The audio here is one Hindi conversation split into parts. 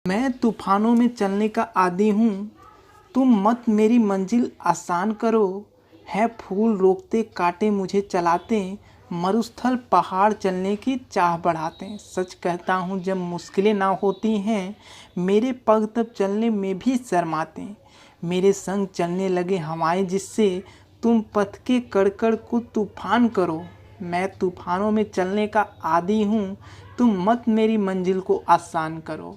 मैं तूफानों में चलने का आदी हूँ, तुम मत मेरी मंजिल आसान करो। है फूल रोकते कांटे मुझे चलाते, मरुस्थल पहाड़ चलने की चाह बढ़ाते। सच कहता हूँ जब मुश्किलें ना होती हैं, मेरे पग तब चलने में भी शर्माते। मेरे संग चलने लगे हवाएं जिससे, तुम पथ के कड़कड़ को तूफान करो। मैं तूफानों में चलने का आदी हूँ, तुम मत मेरी मंजिल को आसान करो।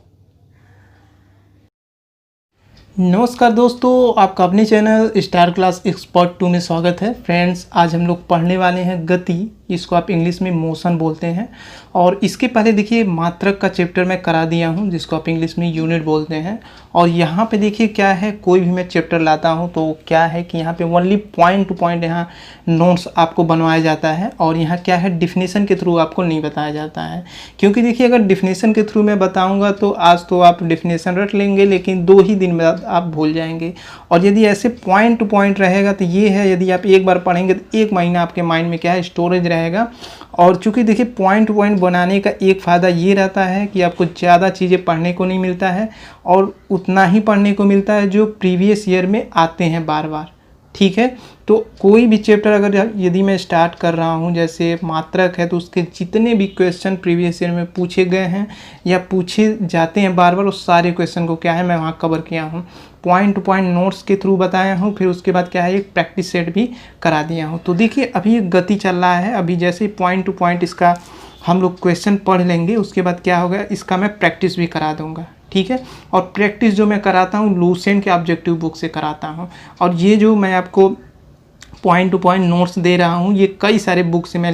नमस्कार दोस्तों, आपका अपने चैनल स्टार क्लास एक्सपर्ट 2 में स्वागत है। फ्रेंड्स, आज हम लोग पढ़ने वाले हैं गति, इसको आप इंग्लिश में मोशन बोलते हैं। और इसके पहले देखिए मात्रक का चैप्टर मैं करा दिया हूं, जिसको आप इंग्लिश में यूनिट बोलते हैं। और यहाँ पे देखिए क्या है, कोई भी मैं चैप्टर लाता हूँ तो क्या है कि यहाँ पे ओनली पॉइंट टू पॉइंट यहाँ नोट्स आपको बनवाया जाता है। और यहाँ क्या है, डिफिनेशन के थ्रू आपको नहीं बताया जाता है, क्योंकि देखिए अगर डिफिनेशन के थ्रू मैं बताऊँगा तो आज तो आप डिफिनेशन रट लेंगे, लेकिन 2 ही दिन में आप भूल जाएंगे। और यदि ऐसे पॉइंट टू पॉइंट रहेगा तो ये है, यदि आप एक बार पढ़ेंगे तो 1 महीना आपके माइंड में क्या है, स्टोरेज रहेगा। और चूंकि देखिए पॉइंट टू पॉइंट बनाने का एक फ़ायदा ये रहता है कि आपको ज़्यादा चीज़ें पढ़ने को नहीं मिलता है, और उतना ही पढ़ने को मिलता है जो प्रीवियस ईयर में आते हैं बार बार। ठीक है, तो कोई भी चैप्टर अगर यदि मैं स्टार्ट कर रहा हूँ, जैसे मात्रक है, तो उसके जितने भी क्वेश्चन प्रीवियस ईयर में पूछे गए हैं या पूछे जाते हैं बार बार, उस सारे क्वेश्चन को क्या है मैं वहाँ कवर किया हूँ, पॉइंट टू पॉइंट नोट्स के थ्रू बताया हूँ। फिर उसके बाद क्या है, एक प्रैक्टिस सेट भी करा दिया हूँ। तो देखिए अभी ये गति चल रहा है, अभी जैसे पॉइंट टू पॉइंट इसका हम लोग क्वेश्चन पढ़ लेंगे, उसके बाद क्या होगा, इसका मैं प्रैक्टिस भी करा दूँगा। ठीक है, और प्रैक्टिस जो मैं कराता हूँ लूसेंट के ऑब्जेक्टिव बुक से कराता हूँ। और ये जो मैं आपको पॉइंट टू पॉइंट नोट्स दे रहा हूँ, ये कई सारे बुक से मैं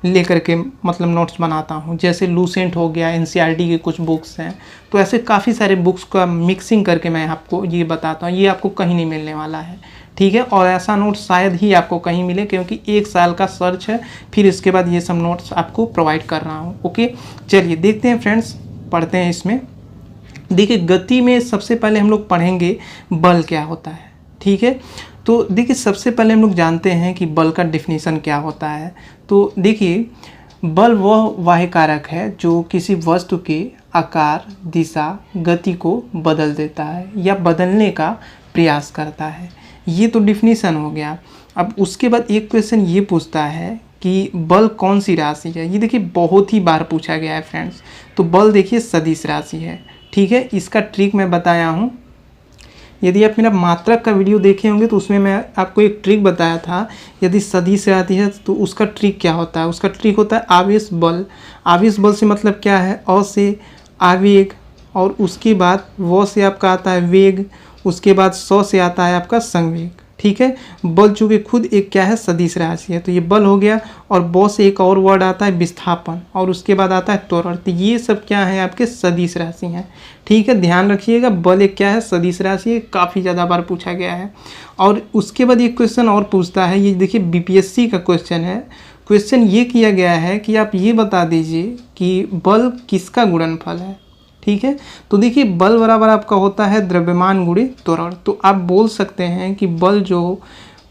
ले करके मतलब नोट्स बनाता हूँ। जैसे लूसेंट हो गया, एनसीईआरटी के कुछ बुक्स हैं, तो ऐसे काफ़ी सारे बुक्स का मिक्सिंग करके मैं आपको ये बताता हूँ। ये आपको कहीं नहीं मिलने वाला है। ठीक है, और ऐसा नोट शायद ही आपको कहीं मिले, क्योंकि 1 साल का सर्च है, फिर इसके बाद ये सब नोट्स आपको प्रोवाइड कर रहा हूँ। ओके, चलिए देखते हैं फ्रेंड्स, पढ़ते हैं इसमें। देखिए गति में सबसे पहले हम लोग पढ़ेंगे बल क्या होता है। ठीक है, तो देखिए सबसे पहले हम लोग जानते हैं कि बल का डिफिनीशन क्या होता है। तो देखिए बल वह वाह्य कारक है जो किसी वस्तु के आकार, दिशा, गति को बदल देता है या बदलने का प्रयास करता है। ये तो डिफिनीशन हो गया। अब उसके बाद एक क्वेश्चन ये पूछता है कि बल कौन सी राशि है। ये देखिए बहुत ही बार पूछा गया है फ्रेंड्स। तो बल देखिए सदिश राशि है। ठीक है, इसका ट्रिक मैं बताया हूँ। यदि आप मेरा मात्रक का वीडियो देखे होंगे तो उसमें मैं आपको एक ट्रिक बताया था, यदि सदिश आती है तो उसका ट्रिक क्या होता है। उसका ट्रिक होता है आवेश बल। आवेश बल से मतलब क्या है, अ से आवेग, और उसके बाद व से आपका आता है वेग, उसके बाद स से आता है आपका संवेग। ठीक है, बल चूँकि खुद एक क्या है, सदिश राशि है, तो ये बल हो गया। और ब से एक और वर्ड आता है विस्थापन, और उसके बाद आता है त्वरण। तो ये सब क्या है, आपके सदिश राशि हैं। ठीक है, ध्यान रखिएगा, बल एक क्या है, सदिश राशि है, काफ़ी ज़्यादा बार पूछा गया है। और उसके बाद एक क्वेश्चन और पूछता है, ये देखिए बीपीएससी का क्वेश्चन है। क्वेश्चन ये किया गया है कि आप ये बता दीजिए कि बल किसका गुणनफल है। ठीक है, तो देखिए बल बराबर आपका होता है द्रव्यमान गुणे त्वरण। तो आप बोल सकते हैं कि बल जो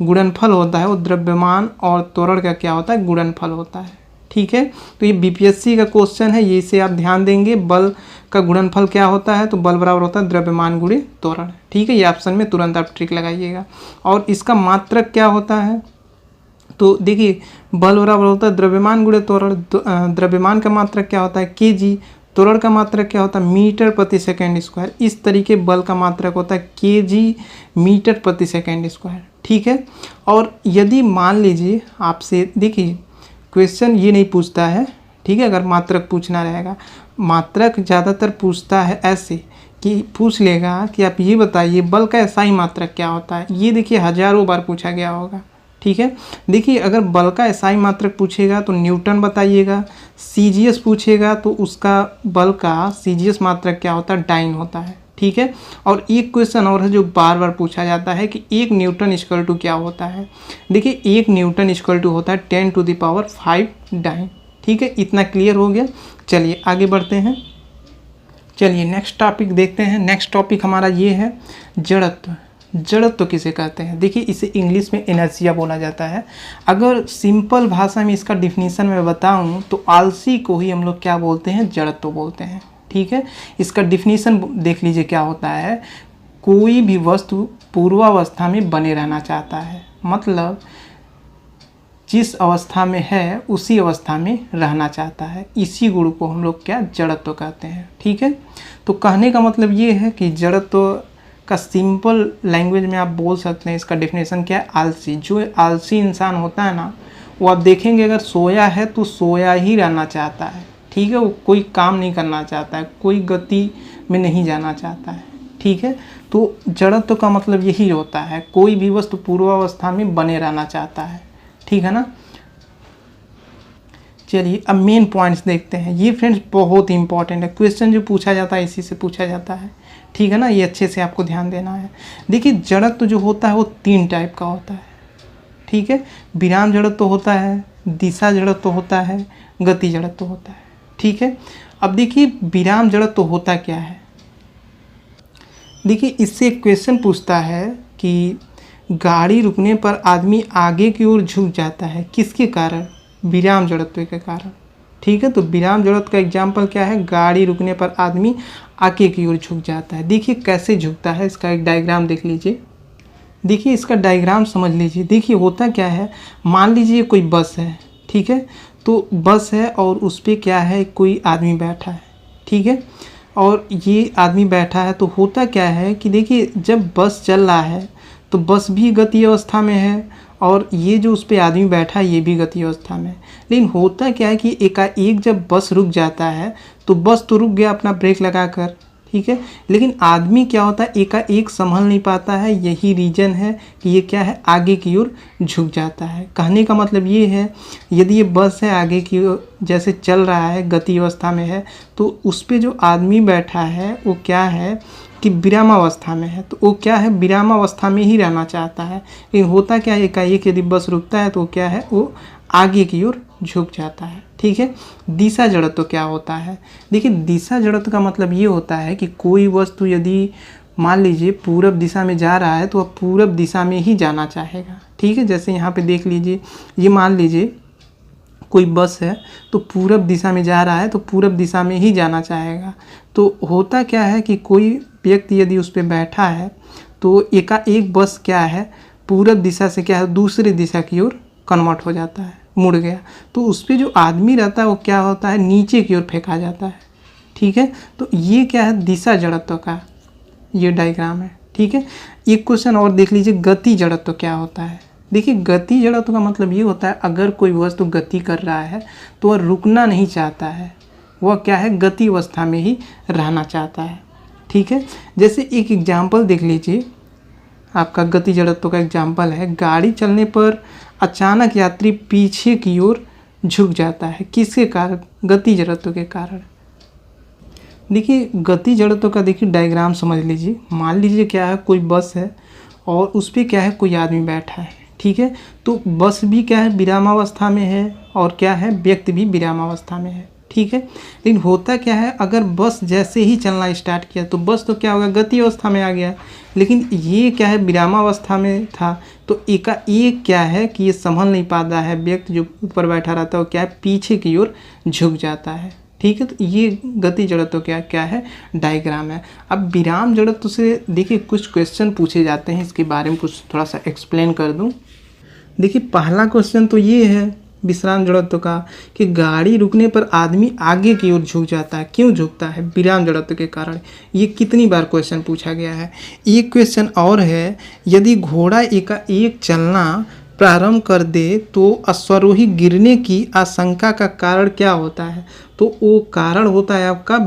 गुणनफल होता है वो द्रव्यमान और त्वरण का क्या होता है, गुणनफल होता है। ठीक है, तो ये बीपीएससी का क्वेश्चन है, ये इसे आप ध्यान देंगे। बल का गुणनफल क्या होता है, तो बल बराबर होता है द्रव्यमान गुणे त्वरण। ठीक है, ये ऑप्शन में तुरंत आप ट्रिक लगाइएगा। और इसका मात्रक क्या होता है, तो देखिए बल बराबर होता है द्रव्यमान गुणे त्वरण। द्रव्यमान का मात्रक क्या होता है, केजी। त्वरण का मात्रक क्या होता है, मीटर प्रति सेकेंड स्क्वायर। इस तरीके बल का मात्रक होता है केजी मीटर प्रति सेकेंड स्क्वायर। ठीक है, और यदि मान लीजिए आपसे, देखिए क्वेश्चन ये नहीं पूछता है, ठीक है, अगर मात्रक पूछना रहेगा, मात्रक ज़्यादातर पूछता है ऐसे कि पूछ लेगा कि आप ये बताइए बल का एसआई मात्रक क्या होता है। ये देखिए हज़ारों बार पूछा गया होगा। ठीक है, देखिए अगर बल का एसआई मात्रक पूछेगा तो न्यूटन बताइएगा, सीजीएस पूछेगा तो उसका बल का सीजीएस मात्रक क्या होता है, डाइन होता है। ठीक है, और एक क्वेश्चन और है जो बार बार पूछा जाता है कि 1 न्यूटन इक्वल टू क्या होता है। देखिए 1 न्यूटन इक्वल टू होता है 10⁵ डाइन। ठीक है, इतना क्लियर हो गया। चलिए आगे बढ़ते हैं। चलिए नेक्स्ट टॉपिक देखते हैं। नेक्स्ट टॉपिक हमारा ये है जड़त्व। जड़त्व किसे कहते हैं, देखिए इसे इंग्लिश में इनर्शिया बोला जाता है। अगर सिंपल भाषा में इसका डिफिनीशन मैं बताऊं तो आलसी को ही हम लोग क्या बोलते हैं, जड़त्व बोलते हैं। ठीक है। इसका डिफिनीशन देख लीजिए क्या होता है, कोई भी वस्तु पूर्वावस्था में बने रहना चाहता है, मतलब जिस अवस्था में है उसी अवस्था में रहना चाहता है। इसी गुण को हम लोग क्या जड़त्व कहते हैं, ठीक है। तो कहने का मतलब ये है कि जड़त्व का सिंपल लैंग्वेज में आप बोल सकते हैं, इसका डेफिनेशन क्या है, आलसी। जो आलसी इंसान होता है ना, वो आप देखेंगे अगर सोया है तो सोया ही रहना चाहता है, ठीक है। वो कोई काम नहीं करना चाहता है, कोई गति में नहीं जाना चाहता है, ठीक है। तो जड़त्व का मतलब यही होता है, कोई भी वस्तु पूर्वावस्था में बने रहना चाहता है, ठीक है ना। चलिए अब मेन पॉइंट्स देखते हैं। ये फ्रेंड्स बहुत इंपॉर्टेंट है, क्वेश्चन जो पूछा जाता है इसी से पूछा जाता है, ठीक है ना। ये अच्छे से आपको ध्यान देना है। देखिए जड़त्व जो होता है वो 3 टाइप का होता है, ठीक है। विराम जड़त्व होता है, दिशा जड़त्व होता है, गति जड़त्व होता है, ठीक है। अब देखिए विराम जड़त्व होता क्या है। देखिए इससे एक क्वेश्चन पूछता है कि गाड़ी रुकने पर आदमी आगे की ओर झुक जाता है, किसके कारण, विराम जड़त्व के कारण, ठीक है। तो विराम जड़त्व का एग्जाम्पल क्या है, गाड़ी रुकने पर आदमी आगे की ओर झुक जाता है। देखिए कैसे झुकता है, इसका एक डायग्राम देख लीजिए। देखिए इसका डायग्राम समझ लीजिए। देखिए होता क्या है, मान लीजिए कोई बस है, ठीक है। तो बस है और उस पर क्या है, कोई आदमी बैठा है, ठीक है। और ये आदमी बैठा है तो होता क्या है कि देखिए जब बस चल रहा है तो बस भी गति अवस्था में है और ये जो उस पर आदमी बैठा है ये भी गति अवस्था में है। लेकिन होता क्या है कि एकाएक जब बस रुक जाता है तो बस तो रुक गया अपना ब्रेक लगाकर, ठीक है। लेकिन आदमी क्या होता है, एकाएक संभल नहीं पाता है। यही रीज़न है कि ये क्या है, आगे की ओर झुक जाता है। कहने का मतलब ये है, यदि ये बस है आगे की ओर जैसे चल रहा है, गति अवस्था में है, तो उस पर जो आदमी बैठा है वो क्या है कि विरामावस्था में है। तो वो क्या है, विरामावस्था में ही रहना चाहता है। लेकिन होता क्या है, एकाएक यदि बस रुकता है तो क्या है, वो आगे की ओर झुक जाता है, ठीक है। दिशा जड़त्व क्या होता है। देखिए दिशा जड़त्व का मतलब ये होता है कि कोई वस्तु यदि मान लीजिए पूरब दिशा में जा रहा है तो वह पूरब दिशा में ही जाना चाहेगा, ठीक है। जैसे यहाँ पे देख लीजिए, ये मान लीजिए कोई बस है तो पूरब दिशा में जा रहा है तो पूरब दिशा में ही जाना चाहेगा। तो होता क्या है कि कोई व्यक्ति यदि उस पर बैठा है तो एकाएक बस क्या है, पूरब दिशा से क्या है, दूसरी दिशा की ओर कन्वर्ट हो जाता है, मुड़ गया। तो उस पर जो आदमी रहता है वो क्या होता है, नीचे की ओर फेंका जाता है, ठीक है। तो ये क्या है, दिशा जड़त्व का ये डायग्राम है, ठीक है। एक क्वेश्चन और देख लीजिए, गति जड़त्व क्या होता है। देखिए गति जड़त्व का मतलब ये होता है, अगर कोई वस्तु गति कर रहा है तो वह रुकना नहीं चाहता है, वह क्या है, गति अवस्था में ही रहना चाहता है, ठीक है। जैसे एक एग्जाम्पल देख लीजिए, आपका गति जड़त्व का एग्जाम्पल है, गाड़ी चलने पर अचानक यात्री पीछे की ओर झुक जाता है, किसके कारण, गति जड़त्व के कारण। देखिए गति जड़त्व का देखिए डायग्राम समझ लीजिए। मान लीजिए क्या है, कोई बस है और उस पर क्या है, कोई आदमी बैठा है, ठीक है। तो बस भी क्या है, विरामावस्था में है और क्या है, व्यक्ति भी विरामावस्था में है, ठीक है। लेकिन होता क्या है, अगर बस जैसे ही चलना स्टार्ट किया तो बस तो क्या होगा, गति अवस्था में आ गया। लेकिन ये क्या है, विरामावस्था में था। तो एकाएक क्या है कि ये संभल नहीं पाता है, व्यक्ति जो ऊपर बैठा रहता है वो क्या है, पीछे की ओर झुक जाता है, ठीक है। तो ये गति जड़त्व क्या है, डायग्राम है। अब विराम जड़त्व से देखिए कुछ क्वेश्चन पूछे जाते हैं, इसके बारे में कुछ थोड़ा सा एक्सप्लेन कर दूं। देखिए पहला क्वेश्चन तो ये है विश्राम जड़त्व का कि गाड़ी रुकने पर आदमी आगे की ओर झुक जाता है, क्यों झुकता है, विराम जड़त्व के कारण। ये कितनी बार क्वेश्चन पूछा गया है। एक क्वेश्चन और है, यदि घोड़ा एकाएक चलना प्रारंभ कर दे तो अश्वारोही गिरने की आशंका का कारण क्या होता है। तो वो कारण होता है आपका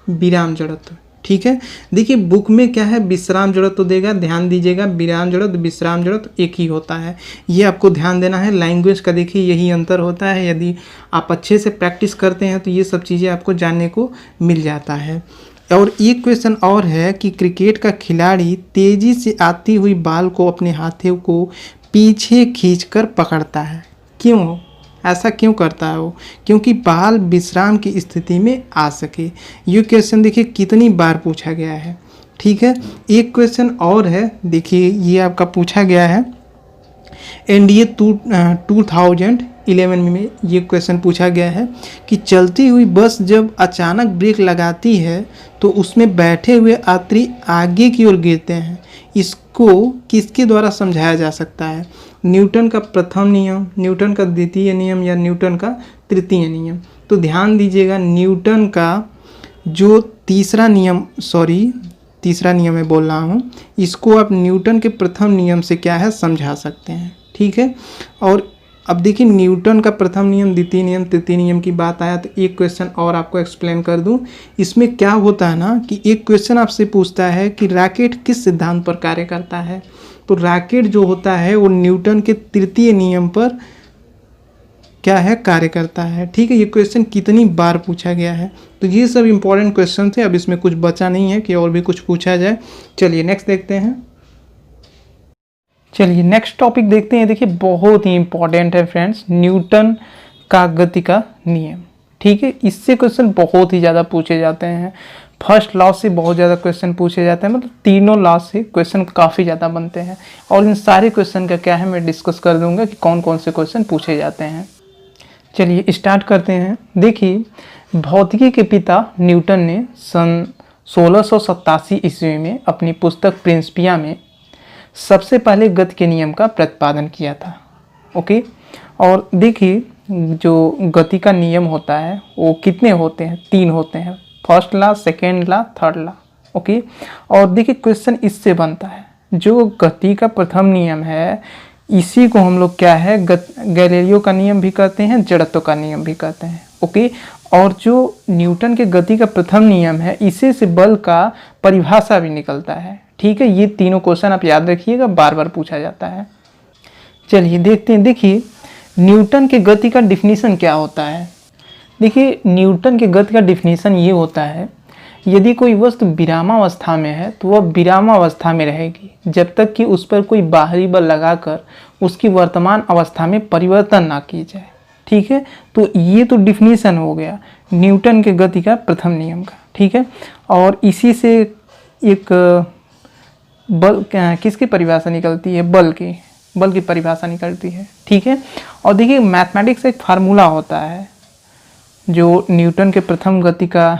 विराम जड़त्व, ठीक है। देखिए बुक में क्या है, विश्राम जड़त्व देगा, ध्यान दीजिएगा, विराम जड़त्व विश्राम जड़त्व एक ही होता है, ये आपको ध्यान देना है। लैंग्वेज का देखिए यही अंतर होता है, यदि आप अच्छे से प्रैक्टिस करते हैं तो ये सब चीज़ें आपको जानने को मिल जाता है। और एक क्वेश्चन और है कि क्रिकेट का खिलाड़ी तेज़ी से आती हुई बॉल को अपने हाथों को पीछे खींचकर पकड़ता है, क्यों, ऐसा क्यों करता है वो, क्योंकि बॉल विश्राम की स्थिति में आ सके। ये क्वेश्चन देखिए कितनी बार पूछा गया है, ठीक है। एक क्वेश्चन और है, देखिए ये आपका पूछा गया है, एनडीए 2000 11 में ये क्वेश्चन पूछा गया है कि चलती हुई बस जब अचानक ब्रेक लगाती है तो उसमें बैठे हुए यात्री आगे की ओर गिरते हैं। इसको किसके द्वारा समझाया जा सकता है? न्यूटन का प्रथम नियम, न्यूटन का द्वितीय नियम या न्यूटन का तृतीय नियम? तो ध्यान दीजिएगा, न्यूटन का जो तीसरा नियम मैं बोल रहा हूँ, इसको आप न्यूटन के प्रथम नियम से क्या है समझा सकते हैं। ठीक है, और अब देखिए न्यूटन का प्रथम नियम, द्वितीय नियम, तृतीय नियम की बात आया तो एक क्वेश्चन और आपको एक्सप्लेन कर दूं। इसमें क्या होता है ना कि एक क्वेश्चन आपसे पूछता है कि रॉकेट किस सिद्धांत पर कार्य करता है। तो रॉकेट जो होता है वो न्यूटन के तृतीय नियम पर क्या है कार्य करता है। ठीक है, ये क्वेश्चन कितनी बार पूछा गया है। तो ये सब इंपॉर्टेंट क्वेश्चन थे, अब इसमें कुछ बचा नहीं है कि और भी कुछ पूछा जाए। चलिए नेक्स्ट देखते हैं। चलिए नेक्स्ट टॉपिक देखते हैं। देखिए बहुत ही इंपॉर्टेंट है फ्रेंड्स, न्यूटन का गति का नियम। ठीक है, इससे क्वेश्चन बहुत ही ज़्यादा पूछे जाते हैं। फर्स्ट लॉ से बहुत ज़्यादा क्वेश्चन पूछे जाते हैं, मतलब तीनों लॉ से क्वेश्चन काफ़ी ज़्यादा बनते हैं। और इन सारे क्वेश्चन का क्या है मैं डिस्कस कर दूंगा कि कौन कौन से क्वेश्चन पूछे जाते हैं। चलिए स्टार्ट करते हैं। देखिए भौतिकी के पिता न्यूटन ने सन 1687 ईस्वी में अपनी पुस्तक प्रिंसिपिया में सबसे पहले गति के नियम का प्रतिपादन किया था। ओके, और देखिए जो गति का नियम होता है वो कितने होते हैं? 3 होते हैं, first law, second law, third law. Okay, और देखिए क्वेश्चन इससे बनता है, जो गति का प्रथम नियम है इसी को हम लोग क्या है गैलीलियो का नियम भी कहते हैं, जड़त्व का नियम भी कहते हैं। ओके, और जो न्यूटन के गति का प्रथम नियम है इसी से बल का परिभाषा भी निकलता है। ठीक है, ये तीनों क्वेश्चन आप याद रखिएगा, बार बार पूछा जाता है। चलिए देखते हैं। देखिए न्यूटन के गति का डिफिनीशन क्या होता है। देखिए न्यूटन के गति का डिफिनीशन ये होता है, यदि कोई वस्तु विरामावस्था में है तो वह विरामावस्था में रहेगी जब तक कि उस पर कोई बाहरी बल लगाकर उसकी वर्तमान अवस्था में परिवर्तन ना की जाए। ठीक है, तो ये तो डिफिनीशन हो गया न्यूटन के गति का प्रथम नियम का। ठीक है, और इसी से एक बल किसकी परिभाषा निकलती है? बल की परिभाषा निकलती है। ठीक है, और देखिए मैथमेटिक्स एक फार्मूला होता है, जो न्यूटन के प्रथम गति का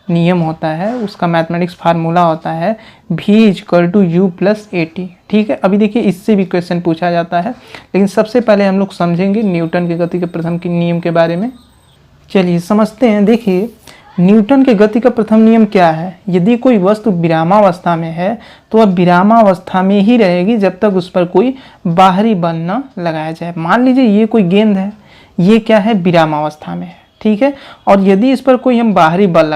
नियम होता है उसका मैथमेटिक्स फार्मूला होता है v = u + at। ठीक है, अभी देखिए इससे भी क्वेश्चन पूछा जाता है, लेकिन सबसे पहले हम लोग समझेंगे न्यूटन के गति के प्रथम के नियम के बारे में। चलिए समझते हैं। देखिए न्यूटन के गति का प्रथम नियम क्या है? यदि कोई वस्तु विरामावस्था में है तो वह विरामावस्था में ही रहेगी जब तक उस पर कोई बाहरी बल न लगाया जाए। मान लीजिए ये कोई गेंद है, ये क्या है? विरामावस्था में है। ठीक है, और यदि इस पर कोई हम बाहरी बल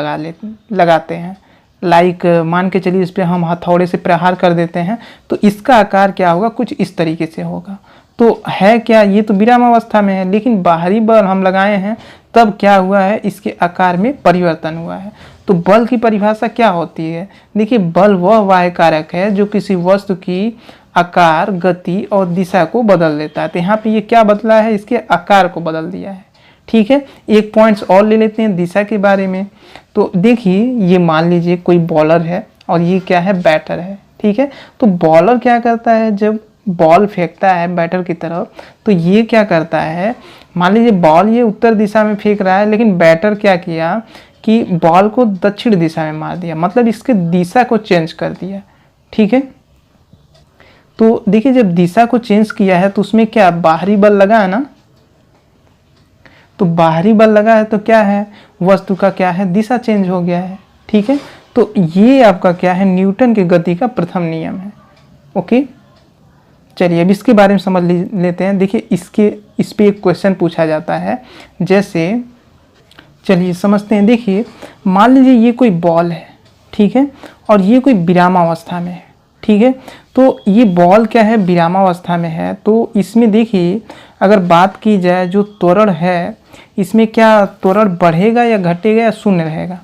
लगाते हैं, लाइक मान के चलिए इस पर हम हथौड़े से प्रहार कर देते हैं, तो इसका आकार क्या होगा? कुछ इस तरीके से होगा। तो है क्या? ये तो विरामावस्था में है, लेकिन बाहरी बल हम लगाए हैं तब क्या हुआ है? इसके आकार में परिवर्तन हुआ है। तो बल की परिभाषा क्या होती है? देखिए बल वह बाह्य कारक है जो किसी वस्तु की आकार, गति और दिशा को बदल देता है। तो यहाँ पे ये क्या बदला है? इसके आकार को बदल दिया है। ठीक है, एक पॉइंट्स और ले लेते हैं दिशा के बारे में। तो देखिए ये मान लीजिए कोई बॉलर है और ये क्या है? बैटर है। ठीक है, तो बॉलर क्या करता है? जब बॉल फेंकता है बैटर की तरफ तो ये क्या करता है? मान लीजिए बॉल ये उत्तर दिशा में फेंक रहा है, लेकिन बैटर क्या किया कि बॉल को दक्षिण दिशा में मार दिया, मतलब इसके दिशा को चेंज कर दिया। ठीक है, तो देखिए जब दिशा को चेंज किया है तो उसमें क्या बाहरी बल लगा है ना, तो बाहरी बल लगा है तो क्या है? वस्तु का क्या है? दिशा चेंज हो गया है। ठीक है, तो ये आपका क्या है? न्यूटन के गति का प्रथम नियम है। ओके, चलिए अब इसके बारे में समझ लेते हैं। देखिए इस पे एक क्वेश्चन पूछा जाता है, जैसे चलिए समझते हैं। देखिए मान लीजिए ये कोई बॉल है, ठीक है, और ये कोई विरामावस्था में है। ठीक है, तो ये बॉल क्या है? विरामावस्था में है। तो इसमें देखिए अगर बात की जाए जो त्वरण है, इसमें क्या त्वरण बढ़ेगा या घटेगा या शून्य रहेगा?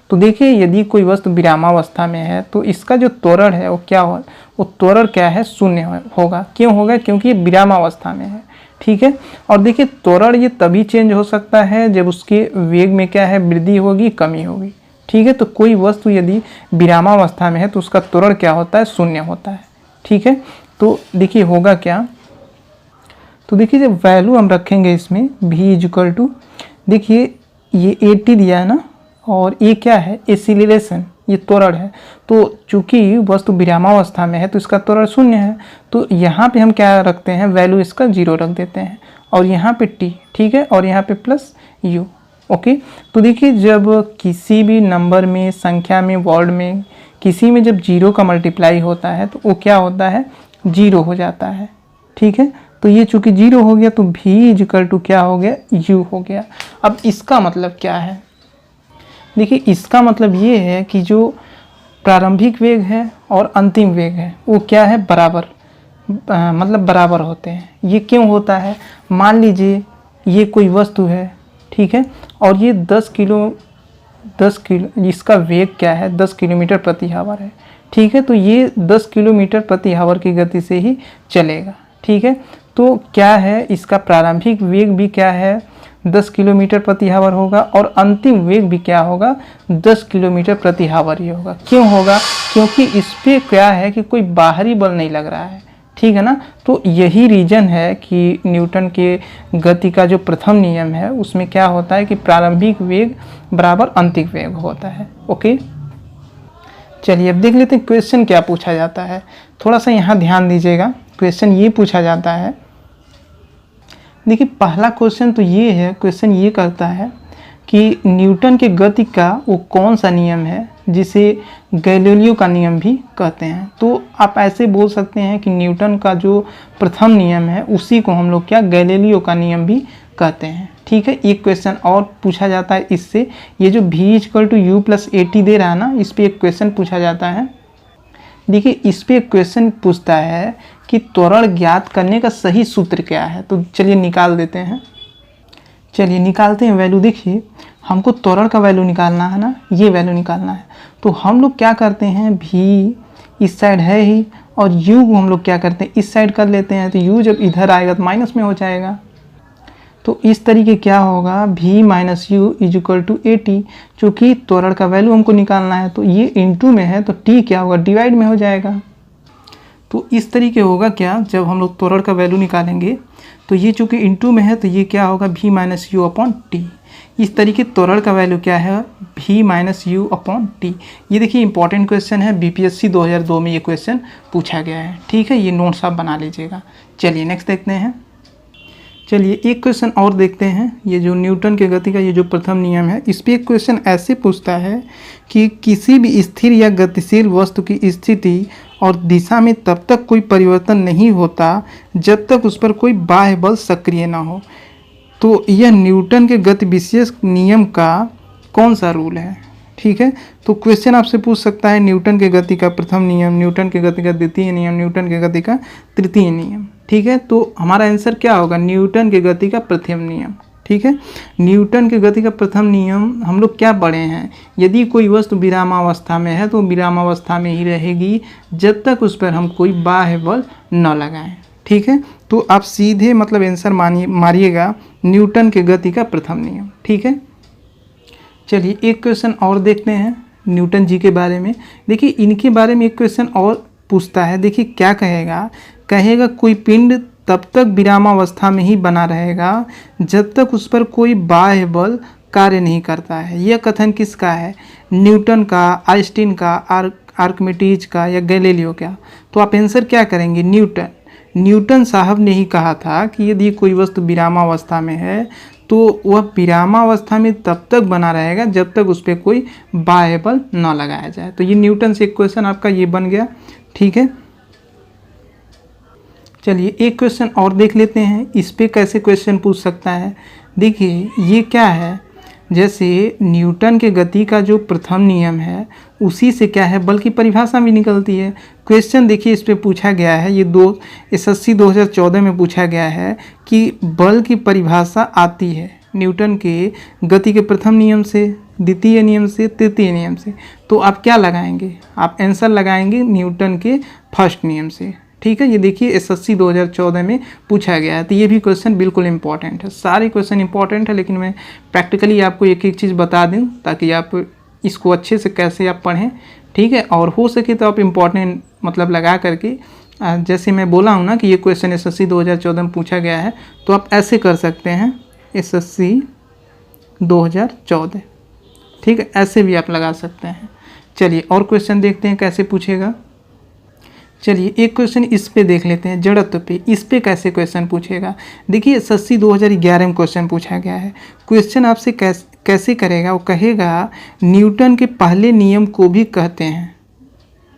तो देखिए यदि कोई वस्तु विरामावस्था में है तो इसका जो त्वरण है वो क्या हो? वो त्वरण क्या है? शून्य होगा। क्यों होगा? क्योंकि ये विरामावस्था में है। ठीक है, और देखिए त्वरण ये तभी चेंज हो सकता है जब उसके वेग में क्या है? वृद्धि होगी, कमी होगी। ठीक है, तो कोई वस्तु यदि विरामावस्था में है तो उसका त्वरण क्या होता है? शून्य होता है। ठीक है, तो देखिए होगा क्या? तो देखिए जब वैल्यू हम रखेंगे इसमें v इक्वल टू, देखिए ये 80 दिया है ना, और ये क्या है, एक्सीलरेशन, ये त्वरण है। तो चूंकि वस्तु विरामावस्था में है तो इसका त्वरण 0 है, तो यहाँ पे हम क्या रखते हैं, वैल्यू इसका 0 रख देते हैं, और यहाँ पे t, ठीक है, और यहाँ पे प्लस u। ओके, तो देखिए जब किसी भी नंबर में, संख्या में, वर्ड में, किसी में जब 0 का मल्टीप्लाई होता है तो वो क्या होता है, 0 हो जाता है। ठीक है, तो ये चूंकि 0 हो गया तो v इक्वल टू क्या हो गया, u हो गया। अब इसका मतलब क्या है, देखिए इसका मतलब ये है कि जो प्रारंभिक वेग है और अंतिम वेग है वो क्या है, बराबर, मतलब बराबर होते हैं। ये क्यों होता है, मान लीजिए ये कोई वस्तु है, ठीक है, और ये 10 किलो इसका वेग क्या है, 10 किलोमीटर प्रति आवर है। ठीक है, तो ये 10 किलोमीटर प्रति आवर की गति से ही चलेगा। ठीक है, तो क्या है, इसका प्रारंभिक वेग भी क्या है, 10 किलोमीटर प्रति आवर होगा, और अंतिम वेग भी क्या होगा, 10 किलोमीटर प्रति आवर ही होगा। क्यों होगा, क्योंकि इस पे क्या है कि कोई बाहरी बल नहीं लग रहा है। ठीक है ना, तो यही रीजन है कि न्यूटन के गति का जो प्रथम नियम है उसमें क्या होता है कि प्रारंभिक वेग बराबर अंतिम वेग होता है। ओके, चलिए अब देख लेते हैं क्वेश्चन क्या पूछा जाता है। थोड़ा सा यहाँ ध्यान दीजिएगा, क्वेश्चन ये पूछा जाता है, देखिए पहला क्वेश्चन तो ये है, क्वेश्चन ये करता है कि न्यूटन के गति का वो कौन सा नियम है जिसे गैलीलियो का नियम भी कहते हैं। तो आप ऐसे बोल सकते हैं कि न्यूटन का जो प्रथम नियम है उसी को हम लोग क्या, गैलीलियो का नियम भी कहते हैं। ठीक है, एक क्वेश्चन और पूछा जाता है इससे, ये जो v equal to u plus 80 दे रहा है ना, इस पर एक क्वेश्चन पूछा जाता है। देखिए इस पे एक क्वेश्चन पूछता है कि त्वरण ज्ञात करने का सही सूत्र क्या है। तो चलिए निकाल देते हैं, चलिए निकालते हैं वैल्यू। देखिए हमको त्वरण का वैल्यू निकालना है ना, ये वैल्यू निकालना है। तो हम लोग क्या करते हैं, v इस साइड है ही, और u को हम लोग क्या करते हैं, इस साइड कर लेते हैं। तो u जब इधर आएगा तो माइनस में हो जाएगा। तो इस तरीके क्या होगा, v minus u is equal to 80। चूँकि त्वरण का वैल्यू हमको निकालना है तो ये इंटू में है तो t क्या होगा, डिवाइड में हो जाएगा। तो इस तरीके होगा क्या, जब हम लोग त्वरण का वैल्यू निकालेंगे तो ये चूँकि इंटू में है तो ये क्या होगा, v minus you upon T. इस तरीके त्वरण का वैल्यू क्या है, v minus you upon T. ये देखिए इंपॉर्टेंट क्वेश्चन है, बीपीएससी 2002 में ये क्वेश्चन पूछा गया है। ठीक है, ये नोट्स आप बना लीजिएगा। चलिए नेक्स्ट देखते हैं। चलिए एक क्वेश्चन और देखते हैं। ये जो न्यूटन के गति का ये जो प्रथम नियम है, इस पर एक क्वेश्चन ऐसे पूछता है कि किसी भी स्थिर या गतिशील वस्तु की स्थिति और दिशा में तब तक कोई परिवर्तन नहीं होता जब तक उस पर कोई बाह्य बल सक्रिय ना हो। तो यह न्यूटन के गति विशेष नियम का कौन सा रूल है। ठीक है, तो क्वेश्चन आपसे पूछ सकता है न्यूटन के गति का प्रथम नियम, न्यूटन के गति का द्वितीय नियम, न्यूटन के गति का तृतीय नियम। ठीक है, तो हमारा आंसर क्या होगा, न्यूटन के गति का प्रथम नियम। ठीक है, न्यूटन के गति का प्रथम नियम हम लोग क्या पढ़े हैं, यदि कोई वस्तु विरामावस्था में है तो विरामावस्था में ही रहेगी जब तक उस पर हम कोई बाह्य बल न लगाएं। ठीक है, तो आप सीधे मतलब आंसर मारिएगा न्यूटन के गति का प्रथम नियम। ठीक है, चलिए एक क्वेश्चन और देखते हैं न्यूटन जी के बारे में। देखिए इनके बारे में एक क्वेश्चन और पूछता है। देखिए क्या कहेगा, कहेगा कोई पिंड तब तक विरामावस्था में ही बना रहेगा जब तक उस पर कोई बाह्य बल कार्य नहीं करता है। यह कथन किसका है, न्यूटन का, आइंस्टीन का, आर्किमिडीज का या गैलीलियो का। तो आप आंसर क्या करेंगे, न्यूटन साहब ने ही कहा था कि यदि कोई वस्तु विरामावस्था में है तो वह विरामावस्था में तब तक बना रहेगा जब तक उस पर कोई बाह्य बल न लगाया जाए। तो ये न्यूटन से एक क्वेश्चन आपका ये बन गया। ठीक है, चलिए एक क्वेश्चन और देख लेते हैं, इस पे कैसे क्वेश्चन पूछ सकता है। देखिए ये क्या है, जैसे न्यूटन के गति का जो प्रथम नियम है उसी से क्या है, बल की परिभाषा भी निकलती है। क्वेश्चन देखिए इस पे पूछा गया है, ये SSC 2014 में पूछा गया है कि बल की परिभाषा आती है न्यूटन के गति के प्रथम नियम से, द्वितीय नियम से, तृतीय नियम से। तो आप क्या लगाएंगे, आप आंसर लगाएंगे न्यूटन के फर्स्ट नियम से। ठीक है, ये देखिए SSC 2014 में पूछा गया है। तो ये भी क्वेश्चन बिल्कुल इंपॉर्टेंट है, सारे क्वेश्चन इंपॉर्टेंट है, लेकिन मैं प्रैक्टिकली आपको एक एक चीज़ बता दूं ताकि आप इसको अच्छे से कैसे आप पढ़ें। ठीक है, और हो सके तो आप इम्पॉर्टेंट मतलब लगा करके जैसे मैं बोला हूँ ना कि ये क्वेश्चन SSC 2014 में पूछा गया है, तो आप ऐसे कर सकते हैं SSC 2014, ठीक है, ऐसे भी आप लगा सकते हैं। चलिए और क्वेश्चन देखते हैं कैसे पूछेगा। चलिए एक क्वेश्चन इस पे देख लेते हैं, जड़त्व पे, इस पे कैसे क्वेश्चन पूछेगा। देखिए SSC 2011 में क्वेश्चन पूछा गया है। क्वेश्चन आपसे कैसे करेगा, वो कहेगा न्यूटन के पहले नियम को भी कहते हैं।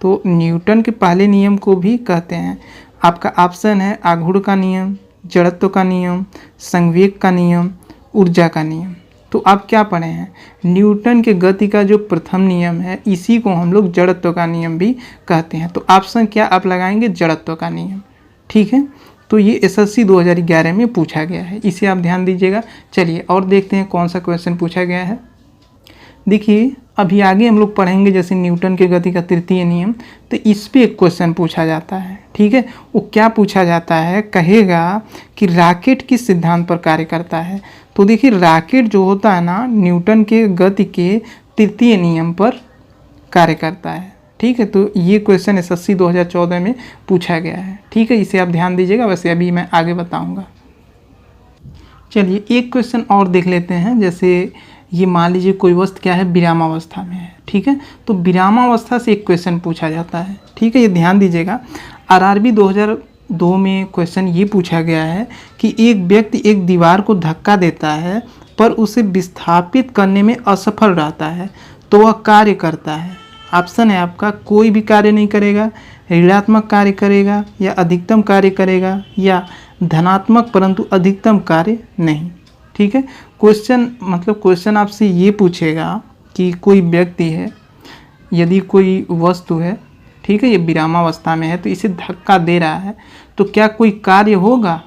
तो न्यूटन के पहले नियम को भी कहते हैं। आपका ऑप्शन है आघूर्ण का नियम, जड़त्व का नियम, संवेग का नियम, ऊर्जा का नियम। तो आप क्या पढ़े हैं, न्यूटन के गति का जो प्रथम नियम है इसी को हम लोग जड़त्व का नियम भी कहते हैं। तो ऑप्शन क्या आप लगाएंगे, जड़त्व का नियम, ठीक है। तो ये SSC 2011 में पूछा गया है, इसे आप ध्यान दीजिएगा। चलिए और देखते हैं कौन सा क्वेश्चन पूछा गया है। देखिए अभी आगे हम लोग पढ़ेंगे जैसे न्यूटन के गति का तृतीय नियम, तो इस पे एक क्वेश्चन पूछा जाता है, ठीक है। वो क्या पूछा जाता है, कहेगा कि रॉकेट किस सिद्धांत पर कार्य करता है। तो देखिए रॉकेट जो होता है ना, न्यूटन के गति के तृतीय नियम पर कार्य करता है, ठीक है। तो ये क्वेश्चन SSC 2014 में पूछा गया है, ठीक है, इसे आप ध्यान दीजिएगा। वैसे अभी मैं आगे बताऊँगा। चलिए एक क्वेश्चन और देख लेते हैं। जैसे ये मान लीजिए कोई वस्तु क्या है, विरामावस्था में है, ठीक है। तो विरामावस्था से एक क्वेश्चन पूछा जाता है, ठीक है, ये ध्यान दीजिएगा। RRB 2002 में क्वेश्चन ये पूछा गया है कि एक व्यक्ति एक दीवार को धक्का देता है पर उसे विस्थापित करने में असफल रहता है, तो वह कार्य करता है। ऑप्शन है आपका कोई भी कार्य नहीं करेगा, ऋणात्मक कार्य करेगा, या अधिकतम कार्य करेगा, या धनात्मक परंतु अधिकतम कार्य नहीं, ठीक है। क्वेश्चन आपसे ये पूछेगा कि कोई व्यक्ति है, यदि कोई वस्तु है, ठीक है, ये विरामावस्था में है, तो इसे धक्का दे रहा है, तो क्या कोई कार्य होगा।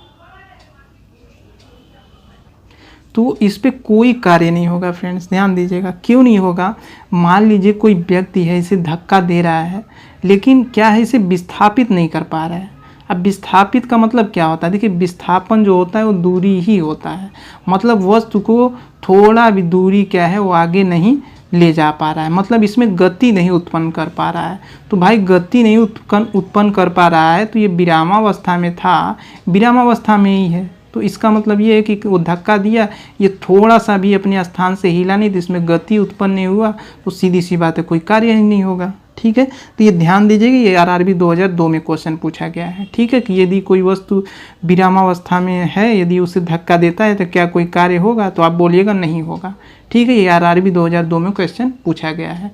तो इस पे कोई कार्य नहीं होगा फ्रेंड्स, ध्यान दीजिएगा। क्यों नहीं होगा, मान लीजिए कोई व्यक्ति है, इसे धक्का दे रहा है, लेकिन क्या है, इसे विस्थापित नहीं कर पा रहा है। अब विस्थापित का मतलब क्या होता है, देखिए विस्थापन जो होता है वो दूरी ही होता है, मतलब वस्तु को थोड़ा भी दूरी क्या है वो आगे नहीं ले जा पा रहा है, मतलब इसमें गति नहीं उत्पन्न कर पा रहा है। तो भाई गति नहीं उत्पन्न कर पा रहा है, तो ये विरामावस्था में था, विरामावस्था में ही है। तो इसका मतलब ये है कि वो धक्का दिया, ये थोड़ा सा भी अपने स्थान से हिला नहीं, तो इसमें गति उत्पन्न नहीं हुआ, तो सीधी सी बात है कोई कार्य ही नहीं होगा, ठीक है। तो ये ध्यान दीजिएगा, ये RRB 2002 में क्वेश्चन पूछा गया है, ठीक है, कि यदि कोई वस्तु विरामावस्था में है, यदि उसे धक्का देता है तो क्या कोई कार्य होगा, तो आप बोलिएगा नहीं होगा, ठीक है। ये RRB 2002 में क्वेश्चन पूछा गया है।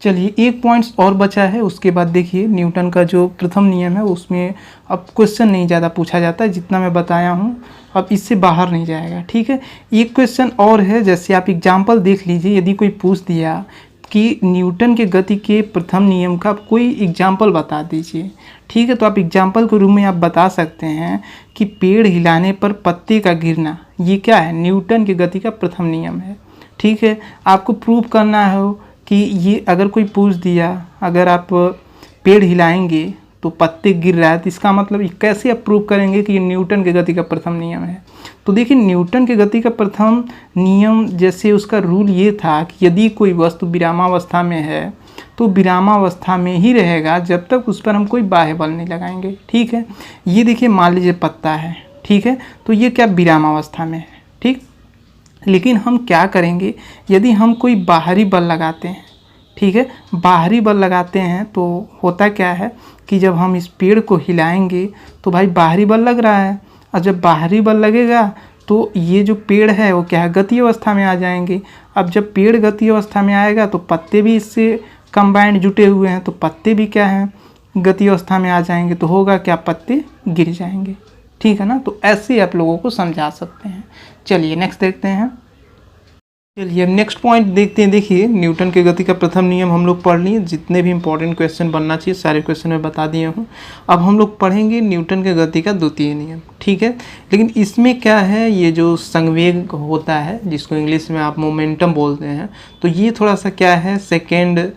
चलिए एक पॉइंट्स और बचा है, उसके बाद देखिए न्यूटन का जो प्रथम नियम है उसमें अब क्वेश्चन नहीं ज़्यादा पूछा जाता है, जितना मैं बताया हूँ अब इससे बाहर नहीं जाएगा, ठीक है। एक क्वेश्चन और है, जैसे आप एग्जाम्पल देख लीजिए, यदि कोई पूछ दिया कि न्यूटन के गति के प्रथम नियम का कोई एग्जाम्पल बता दीजिए, ठीक है, तो आप एग्जाम्पल के रूप में आप बता सकते हैं कि पेड़ हिलाने पर पत्ते का गिरना, ये क्या है, न्यूटन की गति का प्रथम नियम है, ठीक है। आपको प्रूव करना हो कि ये अगर कोई पूछ दिया, अगर आप पेड़ हिलाएंगे तो पत्ते गिर रहा है, तो इसका मतलब कैसे आप प्रूव करेंगे कि ये न्यूटन के गति का प्रथम नियम है। तो देखिए न्यूटन के गति का प्रथम नियम, जैसे उसका रूल ये था कि यदि कोई वस्तु विरामावस्था में है तो विरामावस्था में ही रहेगा जब तक उस पर हम कोई बाह्य बल नहीं लगाएंगे, ठीक है। ये देखिए मान लीजिए पत्ता है, ठीक है, तो ये क्या विरामावस्था में है, ठीक। लेकिन हम क्या करेंगे, यदि हम कोई बाहरी बल लगाते हैं, ठीक है, बाहरी बल लगाते हैं तो होता क्या है कि जब हम इस पेड़ को हिलाएंगे तो भाई बाहरी बल लग रहा है, और जब बाहरी बल लगेगा तो ये जो पेड़ है वो क्या है, गति अवस्था में आ जाएंगे। अब जब पेड़ गति अवस्था में आएगा तो पत्ते भी इससे कंबाइंड जुटे हुए हैं, तो पत्ते भी क्या हैं, गति अवस्था में आ जाएंगे, तो होगा क्या, पत्ते गिर जाएंगे, ठीक है ना। तो ऐसे आप लोगों को समझा सकते हैं। चलिए नेक्स्ट देखते हैं। चलिए नेक्स्ट पॉइंट देखते हैं। देखिए न्यूटन के गति का प्रथम नियम हम लोग पढ़ लिए, जितने भी इंपॉर्टेंट क्वेश्चन बनना चाहिए सारे क्वेश्चन मैं बता दिया हूँ। अब हम लोग पढ़ेंगे न्यूटन के गति का द्वितीय नियम, ठीक है। लेकिन इसमें क्या है, ये जो संवेग होता है जिसको इंग्लिश में आप मोमेंटम बोलते हैं, तो ये थोड़ा सा क्या है, सेकेंड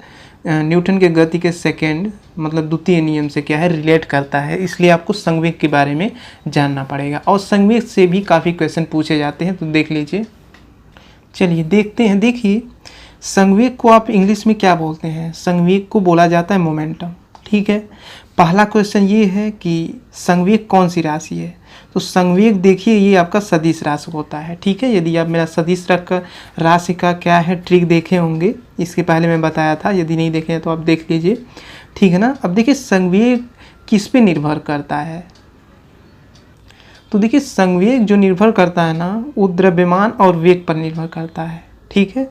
न्यूटन के गति के सेकेंड मतलब द्वितीय नियम से क्या है, रिलेट करता है, इसलिए आपको संवेग के बारे में जानना पड़ेगा। और संवेग से भी काफ़ी क्वेश्चन पूछे जाते हैं, तो देख लीजिए। चलिए देखते हैं। देखिए संवेग को आप इंग्लिश में क्या बोलते हैं, संवेग को बोला जाता है मोमेंटम, ठीक है। पहला क्वेश्चन ये है कि संवेग कौन सी राशि है। तो संवेग देखिए ये आपका सदिश राशि होता है, ठीक है। यदि आप मेरा सदिश राशि का क्या है ट्रिक देखे होंगे, इसके पहले मैं बताया था, यदि नहीं देखे हैं तो आप देख लीजिए, ठीक है ना। अब देखिए संवेग किस पे निर्भर करता है। तो देखिए संवेग जो निर्भर करता है ना वो द्रव्यमान और वेग पर निर्भर करता है, ठीक है।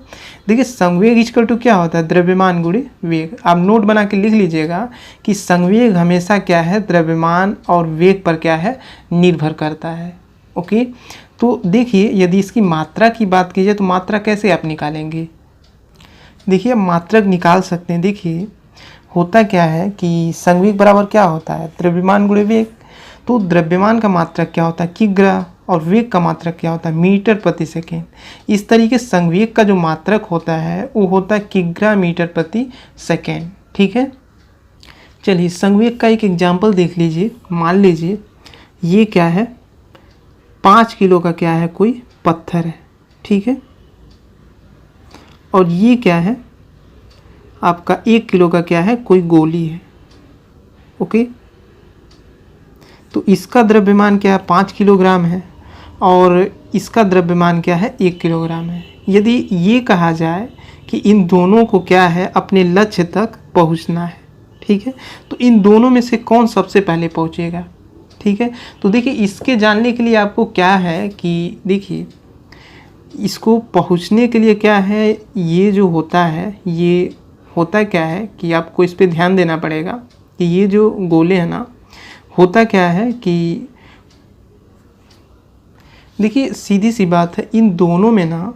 देखिए संवेग इक्वल टू क्या होता है, द्रव्यमान गुणे वेग। आप नोट बना के लिख लीजिएगा कि संवेग हमेशा क्या है, द्रव्यमान और वेग पर क्या है, निर्भर करता है। ओके, तो देखिए यदि इसकी मात्रा की बात की जाए तो मात्रा कैसे आप निकालेंगे। देखिए मात्रक निकाल सकते हैं। देखिए होता क्या है कि संवेग बराबर क्या होता है, द्रव्यमान गुणे वेग। तो द्रव्यमान का मात्रक क्या होता है, किग्रा, और वेग का मात्रक क्या होता है, मीटर प्रति सेकेंड। इस तरीके संवेग का जो मात्रक होता है वो होता है किग्रा मीटर प्रति सेकेंड, ठीक है। चलिए संवेग का एक एग्जाम्पल देख लीजिए। मान लीजिए ये क्या है, 5 किलो का क्या है, कोई पत्थर है, ठीक है। और ये क्या है, आपका 1 किलो का क्या है, कोई गोली है। ओके, तो इसका द्रव्यमान क्या है, 5 किलोग्राम है, और इसका द्रव्यमान क्या है, 1 किलोग्राम है। यदि ये कहा जाए कि इन दोनों को क्या है, अपने लक्ष्य तक पहुंचना है, ठीक है, तो इन दोनों में से कौन सबसे पहले पहुंचेगा, ठीक है। तो देखिए इसके जानने के लिए आपको क्या है कि देखिए इसको पहुंचने के लिए क्या है, ये जो होता है, ये होता क्या है कि आपको इस पर ध्यान देना पड़ेगा कि ये जो गोले हैं ना, होता क्या है कि देखिए सीधी सी बात है, इन दोनों में ना